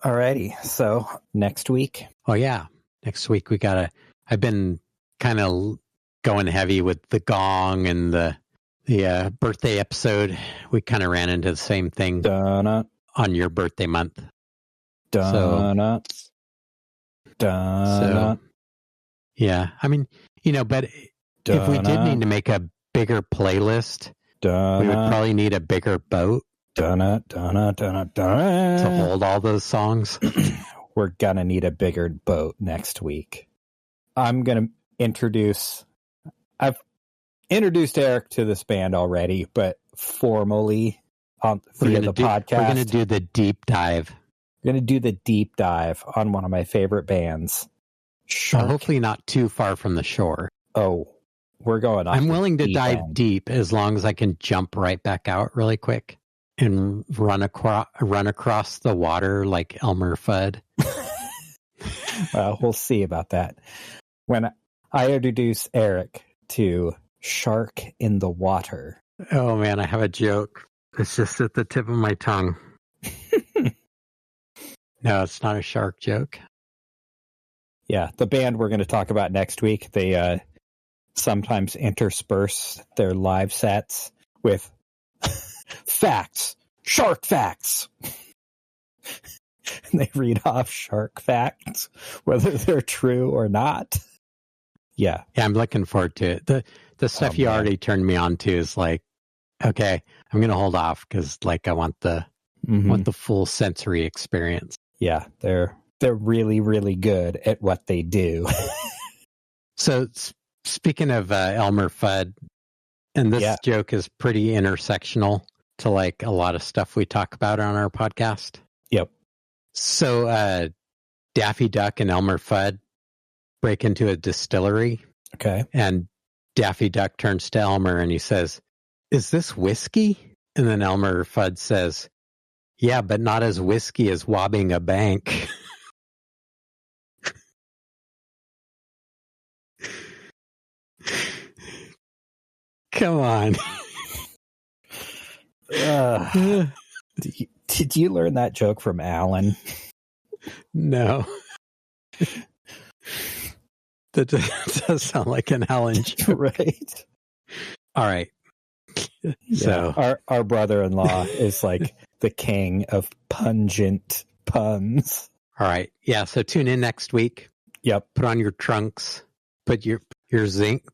S2: Alrighty. So next week.
S3: Oh yeah. Next week I've been kind of going heavy with the gong and the birthday episode. We kind of ran into the same thing on your birthday month.
S2: Donuts.
S3: So, yeah. I mean, you know, but if we did need to make a bigger playlist, we would probably need a bigger boat to hold all those songs.
S2: We're going to need a bigger boat next week. I'm going to I've introduced Erik to this band already, but formally via the podcast.
S3: We're going to do the deep dive.
S2: We're going to do the deep dive on one of my favorite bands.
S3: Hopefully not too far from the shore.
S2: Oh, we're going off.
S3: I'm willing to dive deep as long as I can jump right back out really quick and run across the water like Elmer Fudd.
S2: Well, we'll see about that. When I introduce Erik to Shark in the Water.
S3: Oh man, I have a joke. It's just at the tip of my tongue. No, it's not a shark joke.
S2: Yeah, the band we're going to talk about next week, they sometimes intersperse their live sets with Facts. Shark facts. And they read off shark facts, whether they're true or not. Yeah.
S3: Yeah, I'm looking forward to it. The stuff you already turned me on to is like, okay, I'm going to hold off because like I want the full sensory experience.
S2: Yeah, they're really, really good at what they do.
S3: So speaking of Elmer Fudd, and this joke is pretty intersectional to like a lot of stuff we talk about on our podcast.
S2: Yep.
S3: So Daffy Duck and Elmer Fudd break into a distillery.
S2: Okay.
S3: And Daffy Duck turns to Elmer and he says, "Is this whiskey?" And then Elmer Fudd says, "Yeah, but not as whiskey as robbing a bank." Come on.
S2: Did you learn that joke from Alan?
S3: No. That does sound like an Alan joke.
S2: Right.
S3: All right. So
S2: our brother-in-law is like the king of pungent puns.
S3: All right. Yeah. So tune in next week.
S2: Yep.
S3: Put on your trunks. Put your zinc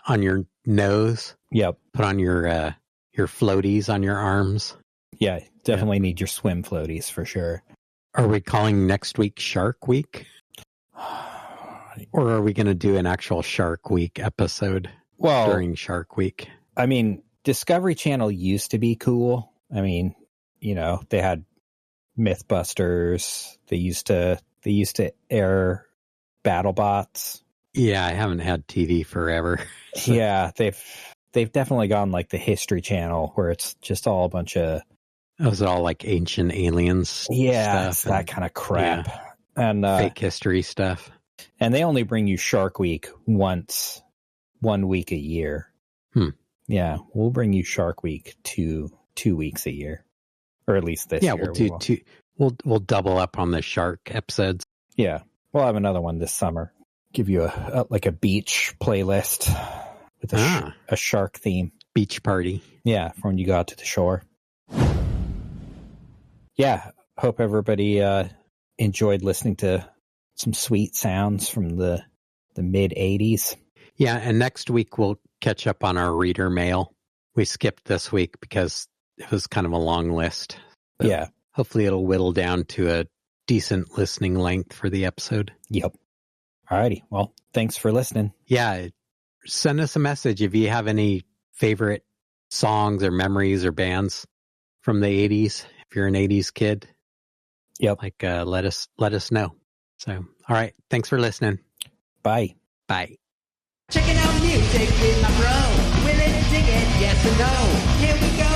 S3: on your nose.
S2: Yep.
S3: Put on your floaties on your arms.
S2: Yeah. Definitely need your swim floaties for sure.
S3: Are we calling next week Shark Week? Or are we going to do an actual Shark Week episode during Shark Week?
S2: I mean, Discovery Channel used to be cool. I mean, you know, they had Mythbusters. They used to air BattleBots.
S3: Yeah, I haven't had TV forever.
S2: So. Yeah, they've definitely gone like the History Channel, where it's just all a bunch of.
S3: It was all like ancient aliens.
S2: Yeah, it's that kind of crap.
S3: Yeah.
S2: And
S3: fake history stuff.
S2: And they only bring you Shark Week one week a year. Yeah, we'll bring you Shark Week 2 weeks a year, or at least this year.
S3: Yeah, we'll do two. We'll double up on the shark episodes.
S2: Yeah, we'll have another one this summer. Give you a beach playlist with a shark theme.
S3: Beach party.
S2: Yeah, for when you go out to the shore. Yeah, hope everybody enjoyed listening to some sweet sounds from the mid 80s.
S3: Yeah, and next week we'll catch up on our reader mail. We skipped this week because it was kind of a long list.
S2: So yeah.
S3: Hopefully it'll whittle down to a decent listening length for the episode.
S2: Yep. Alrighty. Well, thanks for listening.
S3: Yeah. Send us a message if you have any favorite songs or memories or bands from the 80s. If you're an 80s kid.
S2: Yep.
S3: Like, let us know. So, all right. Thanks for listening.
S2: Bye.
S3: Bye.
S1: Checking out music with my bro. Willing to dig it, yes or no? Here we go.